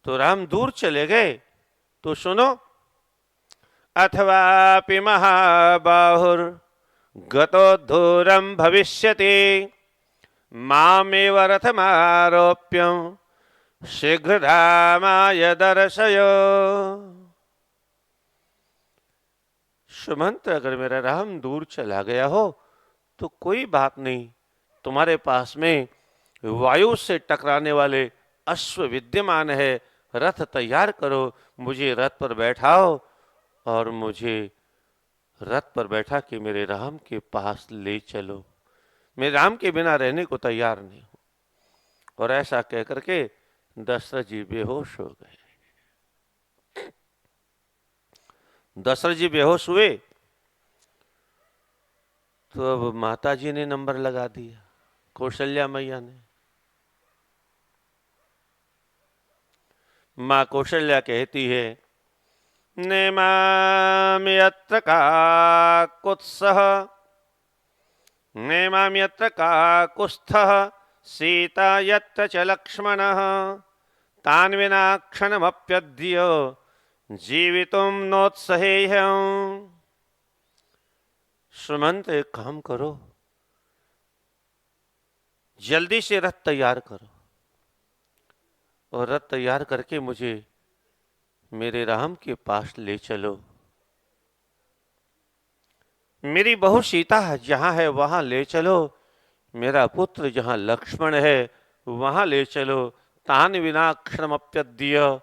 तो राम दूर चले गए तो सुनो, अथवापि महाबाहुर गतो दूरम भविष्यति मामेव रथमारोप्यं शीघ्रधामाय दर्शयो। सुमंत, अगर मेरा राम दूर चला गया हो तो कोई बात नहीं, तुम्हारे पास में वायु से टकराने वाले अश्व विद्यमान है, रथ तैयार करो, मुझे रथ पर बैठाओ और मुझे रथ पर बैठा के मेरे राम के पास ले चलो। मैं राम के बिना रहने को तैयार नहीं हूं। और ऐसा कहकर के दशरथ जी बेहोश हो गए। दशरथ जी बेहोश हुए तो अब माता जी ने नंबर लगा दिया, कौशल्या मैया ने। मां कौशल्या कहती है, नेमामि यत्र काकुत्सः नेमामि यत्र काकुत्स्थः सीता यत्र च लक्ष्मणः तान् विना क्षणमप्यद्य जीवितुं नोत्सहेयम्। सुमंत, एक काम करो, जल्दी से रथ तैयार करो और रथ तैयार करके मुझे मेरे राम के पास ले चलो। मेरी बहू सीता जहां है वहां ले चलो, मेरा पुत्र जहां लक्ष्मण है वहां ले चलो। तान विना क्षणमप्यद्य।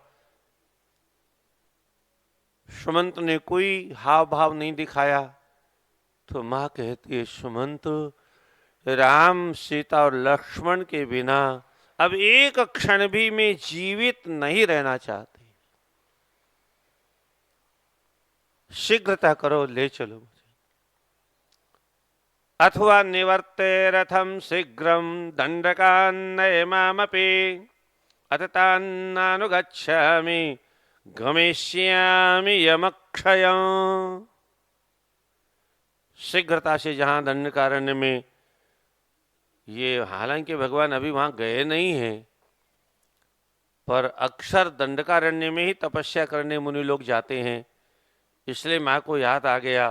सुमंत ने कोई हाव भाव नहीं दिखाया तो मां कहती है, सुमंत राम सीता और लक्ष्मण के बिना अब एक क्षण भी मैं जीवित नहीं रहना चाहते। शीघ्रता करो, ले चलो मुझे। अथवा निवर्ते रथम शीघ्रम दंडकान्नय मामपि अततान्नानुगच्छामि गमिष्यामि यमक्षयम्। शीघ्रता से जहां दंडकारण्य में, ये हालांकि भगवान अभी वहां गए नहीं हैं, पर अक्सर दंडकारण्य में ही तपस्या करने मुनि लोग जाते हैं, इसलिए माँ को याद आ गया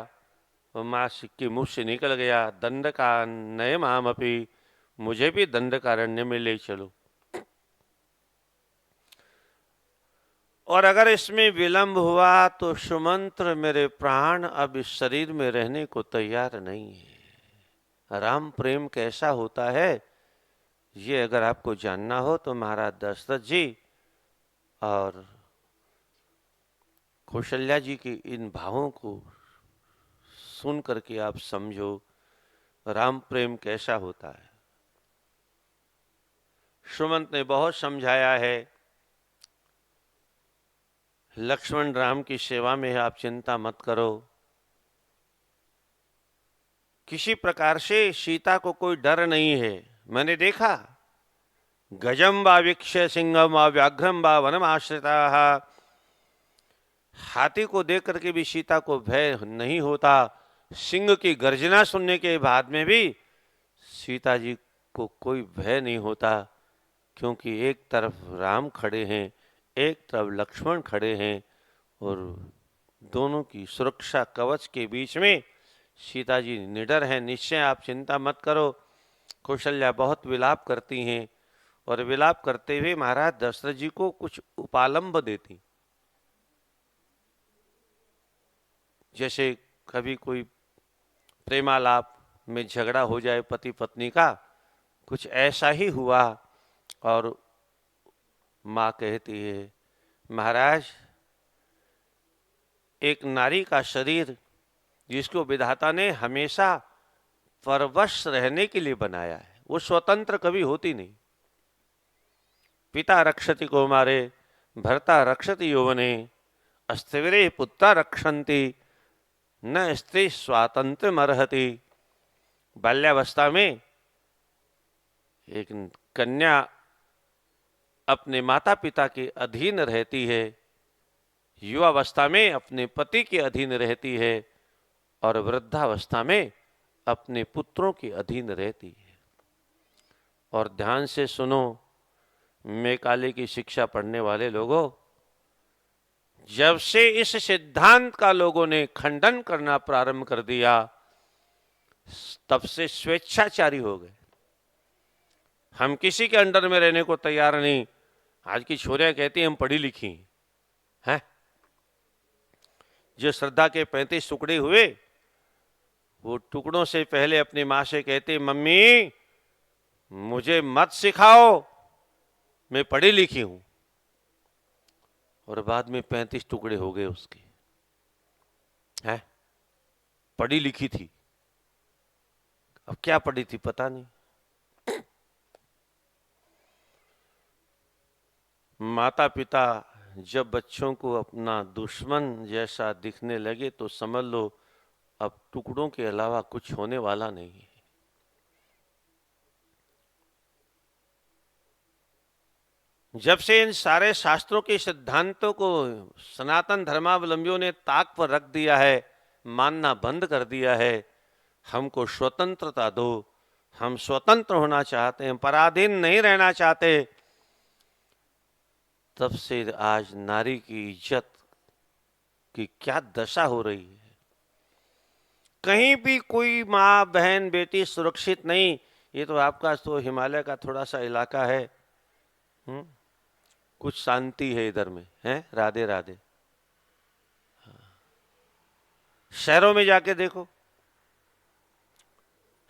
और माँ के मुंह से निकल गया, दंडकान्नय मामपि, मुझे भी दंडकारण्य में ले चलो। और अगर इसमें विलंब हुआ तो सुमंत्र मेरे प्राण अब इस शरीर में रहने को तैयार नहीं है। राम प्रेम कैसा होता है ये अगर आपको जानना हो तो महाराज दशरथ जी और कौशल्या जी के इन भावों को सुन करके आप समझो राम प्रेम कैसा होता है। सुमंत ने बहुत समझाया है, लक्ष्मण राम की सेवा में है, आप चिंता मत करो, किसी प्रकार से सीता को कोई डर नहीं है। मैंने देखा, गजम वा वीक्ष्य सिंहम वा व्याघ्रम वा वनम आश्रिता, हाथी को देख करके भी सीता को भय नहीं होता। सिंह की गर्जना सुनने के बाद में भी सीता जी को कोई भय नहीं होता, क्योंकि एक तरफ राम खड़े हैं, एक तरफ लक्ष्मण खड़े हैं, और दोनों की सुरक्षा कवच के बीच में सीता जी निडर हैं। निश्चय आप चिंता मत करो। कौशल्या बहुत विलाप करती हैं और विलाप करते हुए महाराज दशरथ जी को कुछ उपालंब देती, जैसे कभी कोई प्रेमालाप में झगड़ा हो जाए पति पत्नी का, कुछ ऐसा ही हुआ। और माँ कहती है, महाराज एक नारी का शरीर जिसको विधाता ने हमेशा परवश रहने के लिए बनाया है, वो स्वतंत्र कभी होती नहीं। पिता रक्षति कौमारे भर्ता रक्षति यौवने अस्थिविरे पुत्रा रक्षन्ति न स्त्री स्वातंत्र मरहति। बाल्यावस्था में एक कन्या अपने माता पिता के अधीन रहती है, युवावस्था में अपने पति के अधीन रहती है, और वृद्धावस्था में अपने पुत्रों के अधीन रहती है। और ध्यान से सुनो मैकाले की शिक्षा पढ़ने वाले लोगों, जब से इस सिद्धांत का लोगों ने खंडन करना प्रारंभ कर दिया, तब से स्वेच्छाचारी हो गए। हम किसी के अंडर में रहने को तैयार नहीं। आज की छोरियां कहती हैं हम पढ़ी लिखी हैं। जो श्रद्धा के 35 टुकड़े हुए, वो टुकड़ों से पहले अपनी माँ से कहते, मम्मी मुझे मत सिखाओ, मैं पढ़ी लिखी हूं। और बाद में 35 टुकड़े हो गए उसके, हैं? पढ़ी लिखी थी, अब क्या पढ़ी थी पता नहीं। माता पिता जब बच्चों को अपना दुश्मन जैसा दिखने लगे तो समझ लो अब टुकड़ों के अलावा कुछ होने वाला नहीं है। जब से इन सारे शास्त्रों के सिद्धांतों को सनातन धर्मावलंबियों ने ताक पर रख दिया है, मानना बंद कर दिया है, हमको स्वतंत्रता दो, हम स्वतंत्र होना चाहते हैं, पराधीन नहीं रहना चाहते, तब से आज नारी की इज्जत की क्या दशा हो रही है। कहीं भी कोई माँ बहन बेटी सुरक्षित नहीं। ये तो आपका तो हिमालय का थोड़ा सा इलाका है, कुछ शांति है इधर में, है राधे राधे। शहरों में जाके देखो,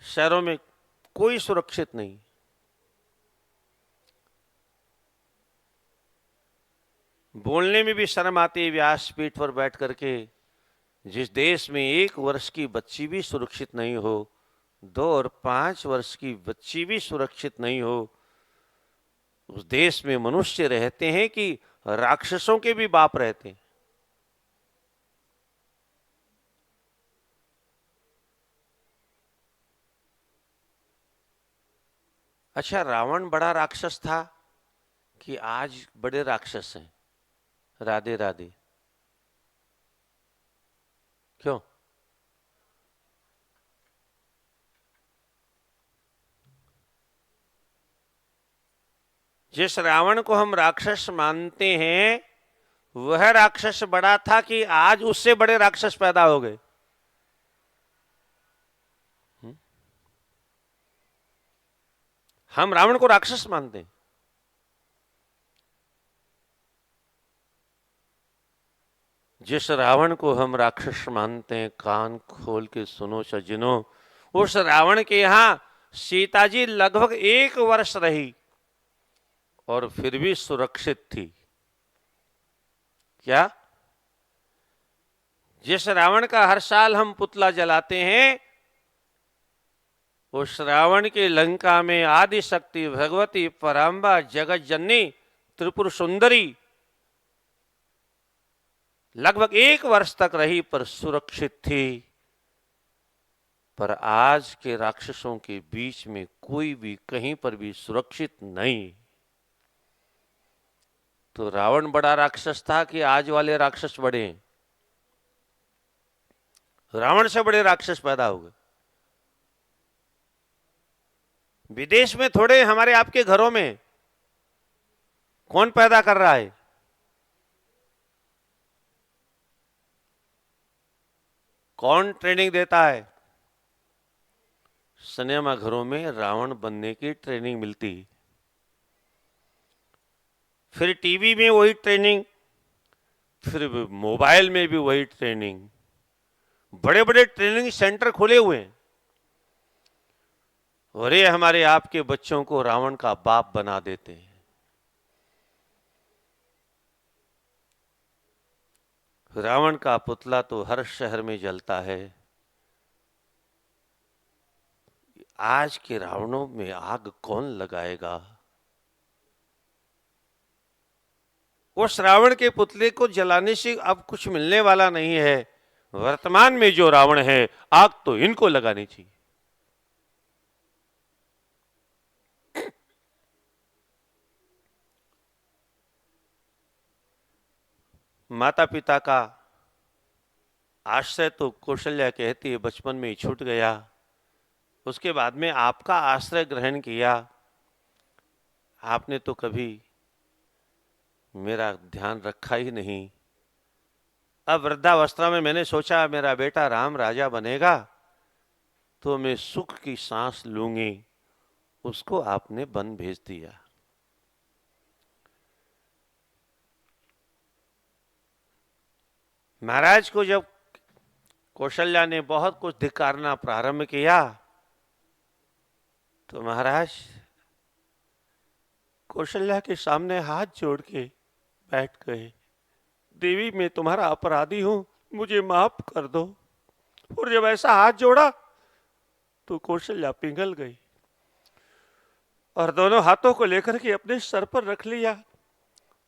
शहरों में कोई सुरक्षित नहीं। बोलने में भी शर्म आती है व्यासपीठ पर बैठ करके। जिस देश में 1 वर्ष की बच्ची भी सुरक्षित नहीं हो, 2 और 5 वर्ष की बच्ची भी सुरक्षित नहीं हो, उस देश में मनुष्य रहते हैं कि राक्षसों के भी बाप रहते हैं। अच्छा, रावण बड़ा राक्षस था कि आज बड़े राक्षस हैं? राधे राधे। क्यों? जिस रावण को हम राक्षस मानते हैं वह राक्षस बड़ा था कि आज उससे बड़े राक्षस पैदा हो गए? हम रावण को राक्षस मानते हैं। जिस रावण को हम राक्षस मानते हैं, कान खोल के सुनो सज्जनों, उस रावण के यहां सीता जी लगभग 1 वर्ष रही और फिर भी सुरक्षित थी। क्या? जिस रावण का हर साल हम पुतला जलाते हैं, उस रावण के लंका में आदि शक्ति भगवती पराम्बा जगत जननी त्रिपुर सुंदरी लगभग 1 वर्ष तक रही पर सुरक्षित थी। पर आज के राक्षसों के बीच में कोई भी कहीं पर भी सुरक्षित नहीं। तो रावण बड़ा राक्षस था कि आज वाले राक्षस बड़े हैं? रावण से बड़े राक्षस पैदा हो गए। विदेश में थोड़े, हमारे आपके घरों में कौन पैदा कर रहा है? कौन ट्रेनिंग देता है? सिनेमा घरों में रावण बनने की ट्रेनिंग मिलती, फिर टीवी में वही ट्रेनिंग, फिर मोबाइल में भी वही ट्रेनिंग। बड़े बड़े ट्रेनिंग सेंटर खुले हुए हैं और ये हमारे आपके बच्चों को रावण का बाप बना देते हैं। रावण का पुतला तो हर शहर में जलता है। आज के रावणों में आग कौन लगाएगा? उस रावण के पुतले को जलाने से अब कुछ मिलने वाला नहीं है। वर्तमान में जो रावण है, आग तो इनको लगानी चाहिए। माता पिता का आश्रय तो कौशल्या कहती है बचपन में ही छूट गया, उसके बाद में आपका आश्रय ग्रहण किया। आपने तो कभी मेरा ध्यान रखा ही नहीं। अब वृद्धावस्था में मैंने सोचा मेरा बेटा राम राजा बनेगा तो मैं सुख की सांस लूंगी, उसको आपने वन भेज दिया। महाराज को जब कौशल्या ने बहुत कुछ धिक्कारना प्रारंभ किया तो महाराज कौशल्या के सामने हाथ जोड़ के बैठ गए, देवी मैं तुम्हारा अपराधी हूं, मुझे माफ कर दो। और जब ऐसा हाथ जोड़ा तो कौशल्या पिघल गई और दोनों हाथों को लेकर के अपने सर पर रख लिया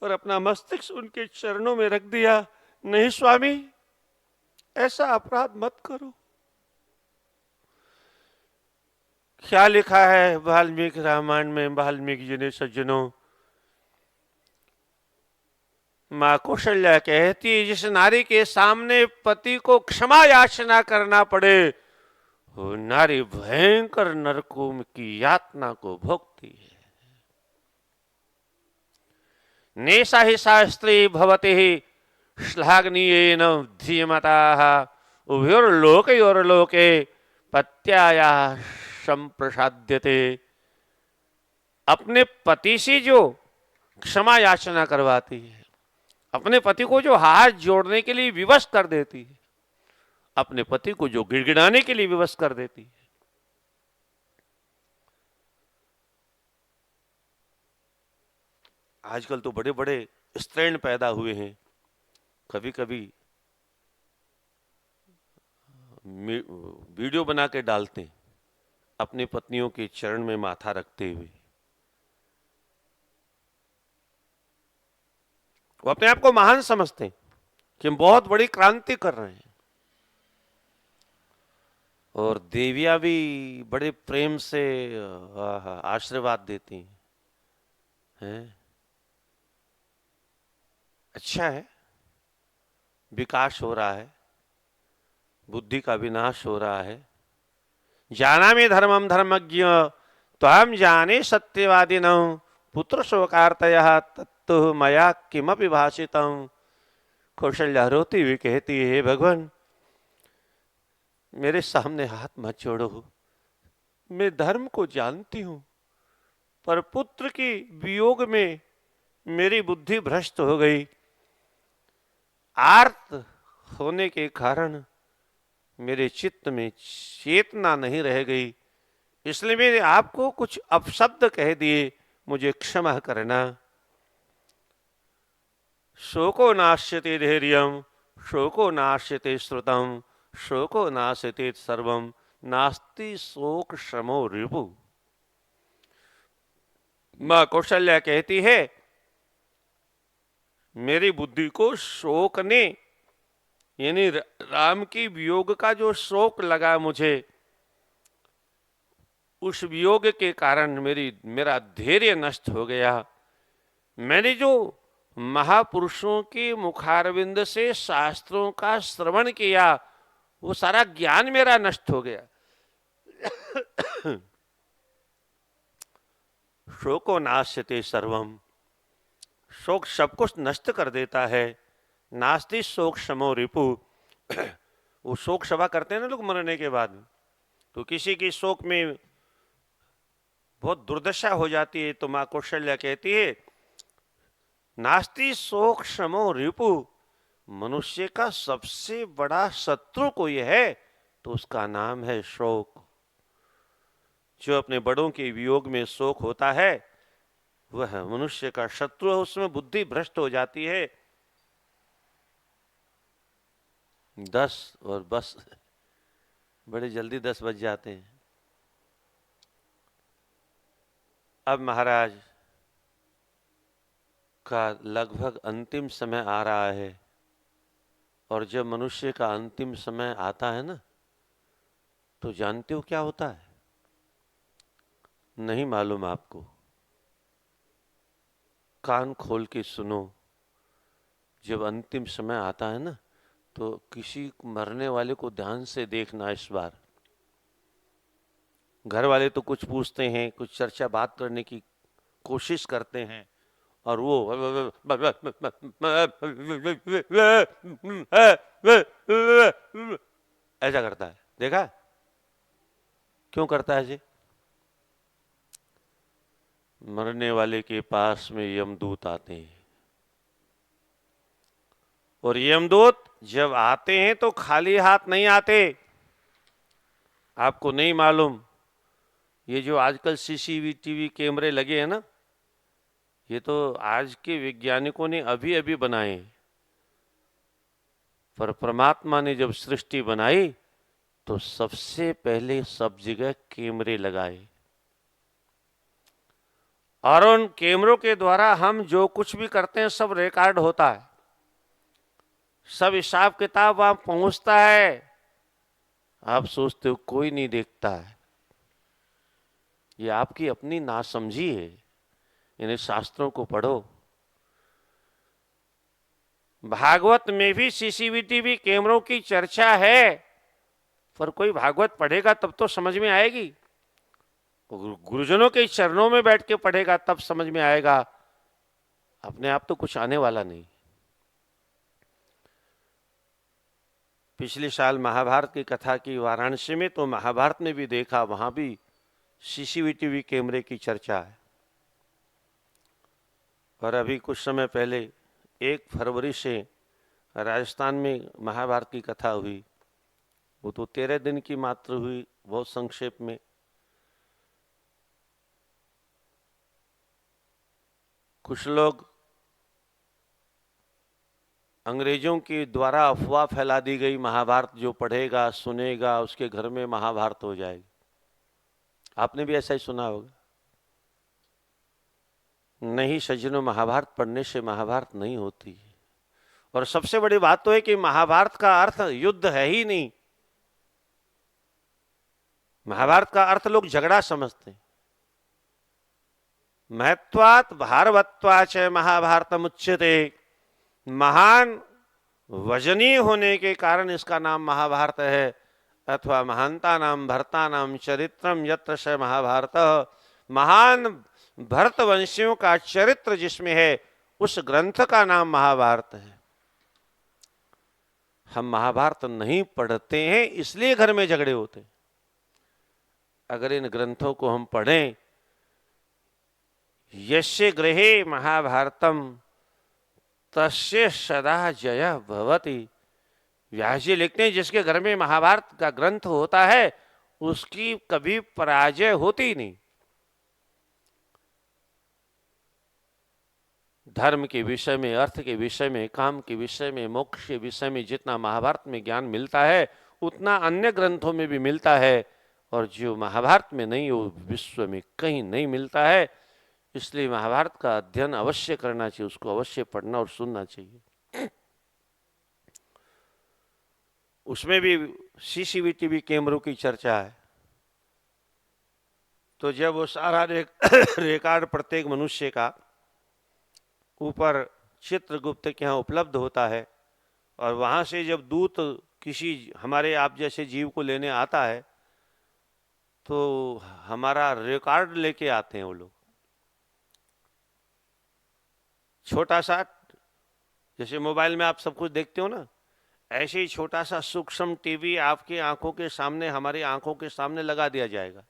और अपना मस्तिष्क उनके चरणों में रख दिया। नहीं स्वामी, ऐसा अपराध मत करो। क्या लिखा है वाल्मीकि रामायण में? वाल्मीकि जी ने सज्जनों, मां कौशल्या कहती है जिस नारी के सामने पति को क्षमा याचना करना पड़े वो नारी भयंकर नरकों की यातना को भोगती है। नेषा हि शास्त्री भवति श्लाघनीयेन धीमताः उभयोर्लोकयोर्लोके पत्यायाः संप्रसाद्यते। अपने पति से जो क्षमा याचना करवाती है, अपने पति को जो हाथ जोड़ने के लिए विवश कर देती है, अपने पति को जो गिड़गिड़ाने के लिए विवश कर देती है, आजकल तो बड़े बड़े स्त्रैण पैदा हुए हैं। कभी कभी वीडियो बना के डालते हैं, अपनी पत्नियों के चरण में माथा रखते हुए। वो अपने आप को महान समझते हैं कि हम बहुत बड़ी क्रांति कर रहे हैं। और देवियां भी बड़े प्रेम से आशीर्वाद देती हैं। अच्छा है, विकास हो रहा है, बुद्धि का विनाश हो रहा है। जानामि धर्मम धर्मज्ञ त्वां जाने सत्यवादिनः पुत्र शोकार्तयः तत्तु मया किमपि भाषितम्। कौशल्या रोती हुई कहती है, हे भगवान, मेरे सामने हाथ मत जोड़ो, मैं धर्म को जानती हूं, पर पुत्र की वियोग में मेरी बुद्धि भ्रष्ट हो गई। आर्त होने के कारण मेरे चित्त में चेतना नहीं रह गई, इसलिए मैंने आपको कुछ अपशब्द कह दिए, मुझे क्षमा करना। शोको नाश्यते धैर्यम शोको नाश्यते श्रुतम शोको नाश्यते सर्वम नास्ति शोक श्रमो रिपु। मां कौशल्या कहती है, मेरी बुद्धि को शोक ने, यानी राम की वियोग का जो शोक लगा मुझे, उस वियोग के कारण मेरा धैर्य नष्ट हो गया। मैंने जो महापुरुषों के मुखारविंद से शास्त्रों का श्रवण किया, वो सारा ज्ञान मेरा नष्ट हो गया। शोको नाश्यते सर्वम, शोक सब कुछ नष्ट कर देता है। नास्ति शोक शमो रिपु, वो शोक सभा करते हैं ना लोग मरने के बाद, तो किसी की शोक में बहुत दुर्दशा हो जाती है, तो मां कौशल्या कहती है, नास्ति शोक शमो रिपु, मनुष्य का सबसे बड़ा शत्रु कोई है तो उसका नाम है शोक। जो अपने बड़ों के वियोग में शोक होता है वह मनुष्य का शत्रु है, उसमें बुद्धि भ्रष्ट हो जाती है। 10 और बस बड़े जल्दी 10 बज जाते हैं। अब महाराज का लगभग अंतिम समय आ रहा है, और जब मनुष्य का अंतिम समय आता है ना, तो जानते हो क्या होता है? नहीं मालूम आपको? कान खोल के सुनो। जब अंतिम समय आता है ना, तो किसी मरने वाले को ध्यान से देखना। इस बार घर वाले तो कुछ पूछते हैं, कुछ चर्चा बात करने की कोशिश करते हैं, और वो ऐसा करता है। देखा क्यों करता है जी? मरने वाले के पास में यमदूत आते हैं, और यमदूत जब आते हैं तो खाली हाथ नहीं आते। आपको नहीं मालूम, ये जो आजकल सीसीटीवी कैमरे लगे हैं ना, ये तो आज के वैज्ञानिकों ने अभी अभी बनाए, पर परमात्मा ने जब सृष्टि बनाई तो सबसे पहले सब जगह कैमरे लगाए, और उन कैमरों के द्वारा हम जो कुछ भी करते हैं सब रिकॉर्ड होता है, सब हिसाब किताब वहां पहुंचता है। आप सोचते हो कोई नहीं देखता है, ये आपकी अपनी नासमझी है। इन्हें शास्त्रों को पढ़ो। भागवत में भी सीसीटीवी कैमरों की चर्चा है, पर कोई भागवत पढ़ेगा तब तो समझ में आएगी। गुरुजनों के चरणों में बैठ के पढ़ेगा तब समझ में आएगा, अपने आप तो कुछ आने वाला नहीं। पिछले साल महाभारत की कथा की वाराणसी में, तो महाभारत में भी देखा, वहां भी सीसीटीवी कैमरे की चर्चा है। और अभी कुछ समय पहले 1 फरवरी से राजस्थान में महाभारत की कथा हुई, वो तो 13 दिन की मात्र हुई, बहुत संक्षेप में। कुछ लोग अंग्रेजों के द्वारा अफवाह फैला दी गई, महाभारत जो पढ़ेगा सुनेगा उसके घर में महाभारत हो जाएगी। आपने भी ऐसा ही सुना होगा। नहीं सज्जनों, महाभारत पढ़ने से महाभारत नहीं होती। और सबसे बड़ी बात तो है कि महाभारत का अर्थ युद्ध है ही नहीं। महाभारत का अर्थ लोग झगड़ा समझते हैं। महत्वात् भारवत्वाच महाभारतम उच्यते। महान वजनी होने के कारण इसका नाम महाभारत है, अथवा महानता नाम भरता नाम चरित्रम यत्र स महाभारत। महान भरतवंशियों का चरित्र जिसमें है, उस ग्रंथ का नाम महाभारत है। हम महाभारत नहीं पढ़ते हैं, इसलिए घर में झगड़े होते हैं। अगर इन ग्रंथों को हम पढ़ें, यस्य गृहे महाभारतम तस्य सदा जय भवति। व्यास जी लिखते हैं, जिसके घर में महाभारत का ग्रंथ होता है उसकी कभी पराजय होती नहीं। धर्म के विषय में, अर्थ के विषय में, काम के विषय में, मोक्ष के विषय में जितना महाभारत में ज्ञान मिलता है उतना अन्य ग्रंथों में भी मिलता है, और जो महाभारत में नहीं वो विश्व में कहीं नहीं मिलता है। इसलिए महाभारत का अध्ययन अवश्य करना चाहिए, उसको अवश्य पढ़ना और सुनना चाहिए। उसमें भी सीसीटीवी कैमरों की चर्चा है। तो जब वो सारा रिकॉर्ड प्रत्येक मनुष्य का ऊपर चित्रगुप्त के यहाँ उपलब्ध होता है, और वहां से जब दूत किसी हमारे आप जैसे जीव को लेने आता है तो हमारा रिकॉर्ड लेके आते हैं वो लोग। छोटा सा, जैसे मोबाइल में आप सब कुछ देखते हो ना, ऐसे ही छोटा सा सूक्ष्म टीवी आपकी आंखों के सामने, हमारी आंखों के सामने लगा दिया जाएगा,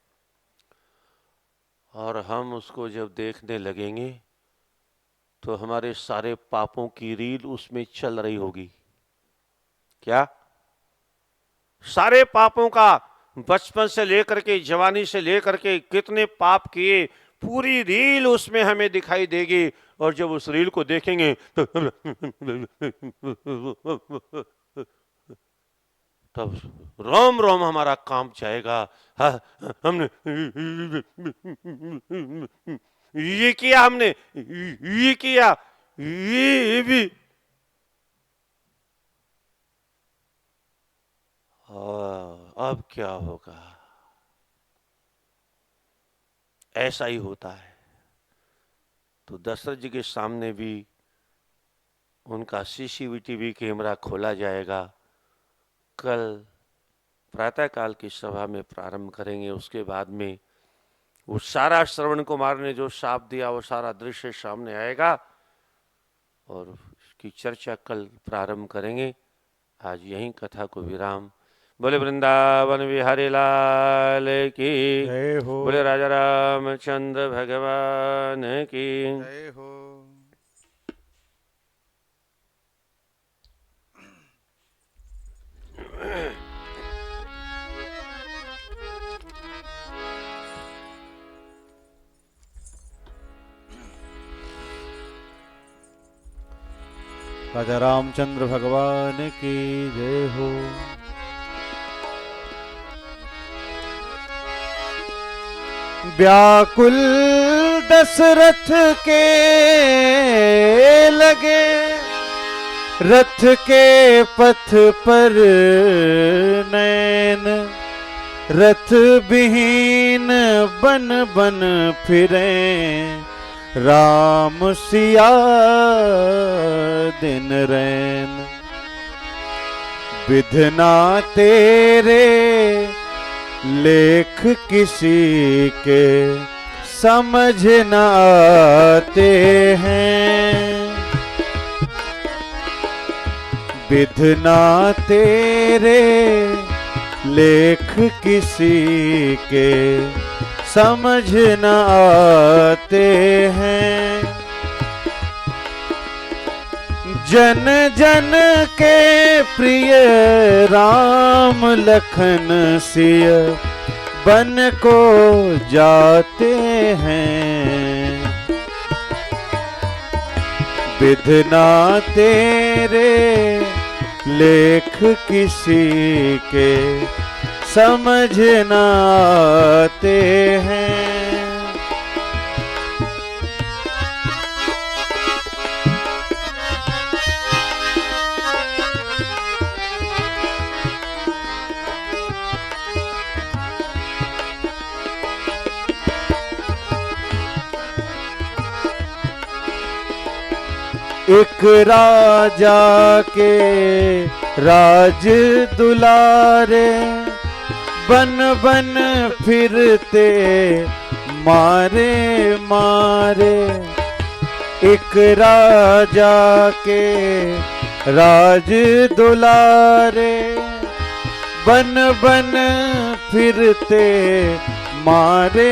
और हम उसको जब देखने लगेंगे तो हमारे सारे पापों की रील उसमें चल रही होगी। क्या? सारे पापों का, बचपन से लेकर के जवानी से लेकर के कितने पाप किए, पूरी रील उसमें हमें दिखाई देगी। और जब उस रील को देखेंगे तो तब रोम रोम हमारा काम जाएगा। हाँ, हमने ये किया, हमने ये किया, ये भी। अब क्या होगा? ऐसा ही होता है। तो दशरथ जी के सामने भी उनका सीसीटीवी कैमरा खोला जाएगा। कल प्रातःकाल की सभा में प्रारंभ करेंगे। उसके बाद में वो सारा श्रवण कुमार ने जो शाप दिया वो सारा दृश्य सामने आएगा, और उसकी चर्चा कल प्रारंभ करेंगे। आज यहीं कथा को विराम। बोले वृंदावन बिहारी लाल की जय हो, बोले राजा रामचंद्र भगवान की जय हो। राजा रामचंद्र भगवान की जय हो। व्याकुल दशरथ के लगे रथ के पथ पर नैन, रथ विहीन बन बन फिरे राम सिया दिन रैन। विधना तेरे लेख किसी के समझ न आते हैं। विधना तेरे लेख किसी के समझ न आते हैं। जन जन के प्रिय राम लखन सिय बन को जाते हैं। विधना तेरे लेख किसी के समझ न आते हैं। एक राजा के राज दुलारे, बन बन फिरते मारे मारे। एक राजा के राज दुलारे, बन बन फिरते मारे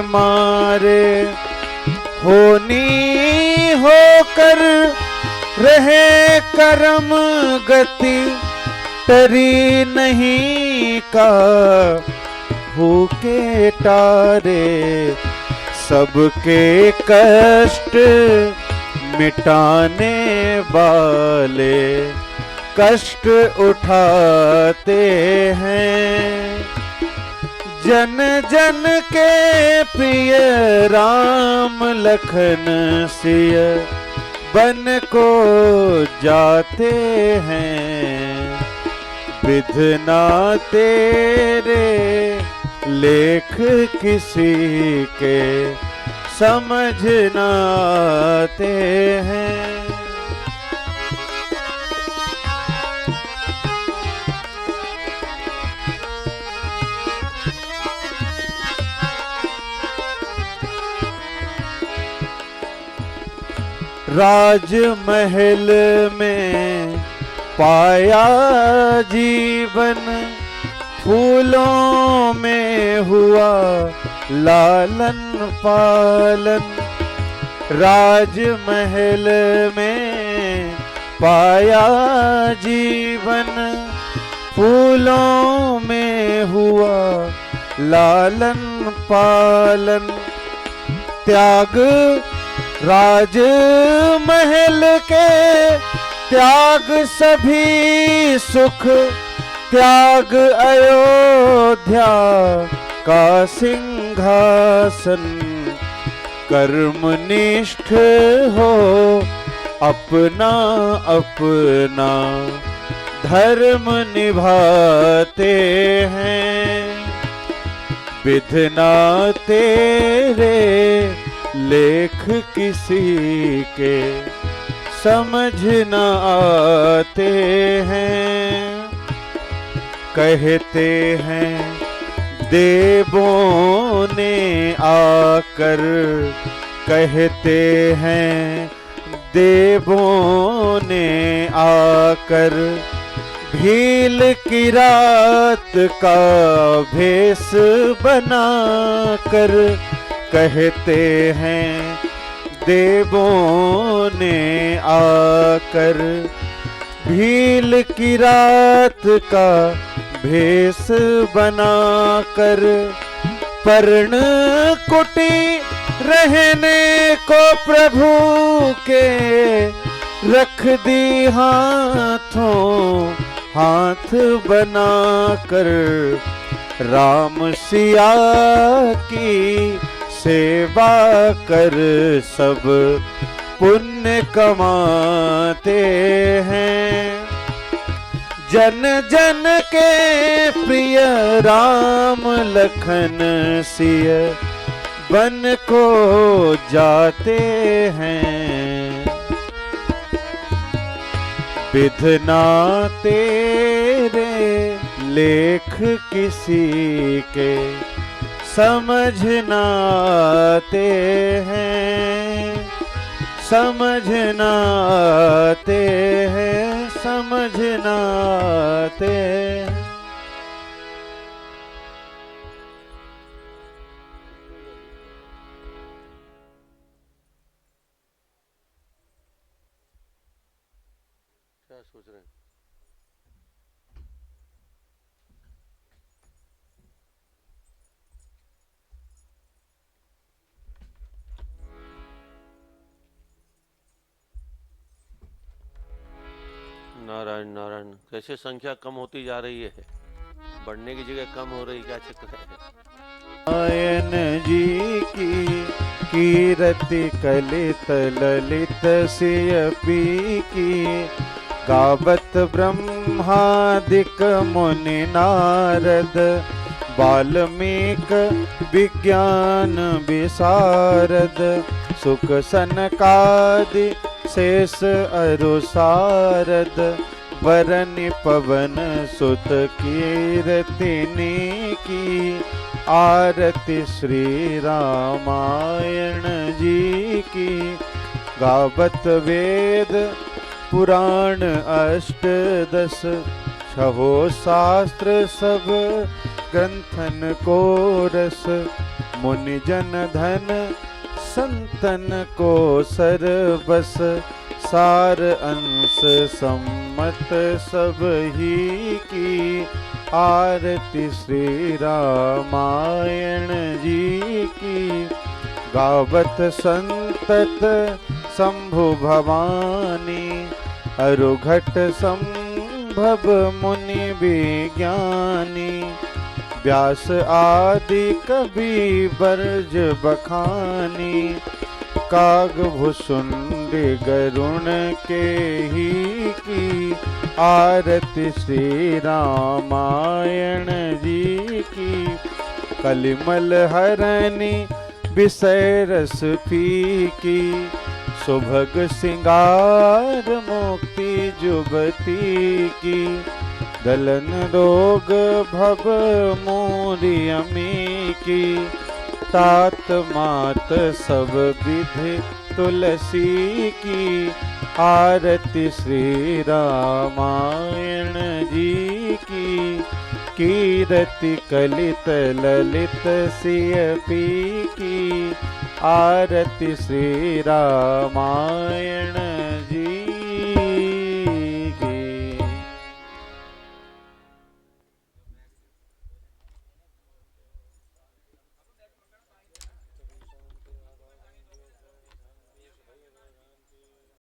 मारे। होनी होकर रहे करम गति, टरी नहीं का भूखे टारे। सबके कष्ट मिटाने वाले कष्ट उठाते हैं। जन जन के प्रिय राम लखन सिय, बन को जाते हैं। विधना तेरे लेख किसी के समझ न आते हैं। राजमहल में पाया जीवन, फूलों में हुआ लालन पालन। राजमहल में पाया जीवन, फूलों में हुआ लालन पालन। त्याग राज महल के, त्याग सभी सुख, त्याग अयोध्या का सिंहासन। कर्मनिष्ठ हो अपना अपना धर्म निभाते हैं। विधना तेरे लेख किसी के समझ न आते हैं। कहते हैं देवों ने आकर, कहते हैं देवों ने आकर, भील की रात का भेष बनाकर। कहते हैं देवों ने आकर, भील की रात का भेष बनाकर। पर्ण कुटी रहने को प्रभु के, रख दी हाथों हाथ बनाकर। राम सिया की सेवा कर सब पुण्य कमाते हैं। जन जन के प्रिय राम लखन सिय, बन को जाते हैं। विधना तेरे लेख किसी के समझ न आते हैं। समझ न आते हैं, समझ न आते हैं। क्या सोच रहे हैं? नारायण नारायण, कैसे संख्या कम होती जा रही है। बढ़ने की जगह कम हो रही, क्या चक्कर है? नारायण जी की कीरति कलित ललित सिय पी की गावत ब्रह्मादिक मुनि नारद वाल्मीक विज्ञान विशारद सुख सनकादि शेष अरुसारद वरनि पवन सुत कीरतिनी की आरती श्री रामायण जी की गावत वेद पुराण अष्टदश छहो शास्त्र सब ग्रंथन को रस मुनि जन धन संतन को सरबस सार अंश सम्मत सब ही की आरती श्री रामायण जी की गावत संतत शंभु भवानी अरुघट संभव मुनि विज्ञानी व्यास आदि कवि बरज बखानी काग भुसुंड गरुण के ही की आरती श्री रामायण जी की कलिमल हरनी विषय रस फीकी सुभग सिंगार मुक्ति जुबती की दलन रोग भव मोरियमी की तात मात सब विधि तुलसी की आरती श्री रामायण जी की कीरति कलित ललित सिय पी की आरती श्री रामायण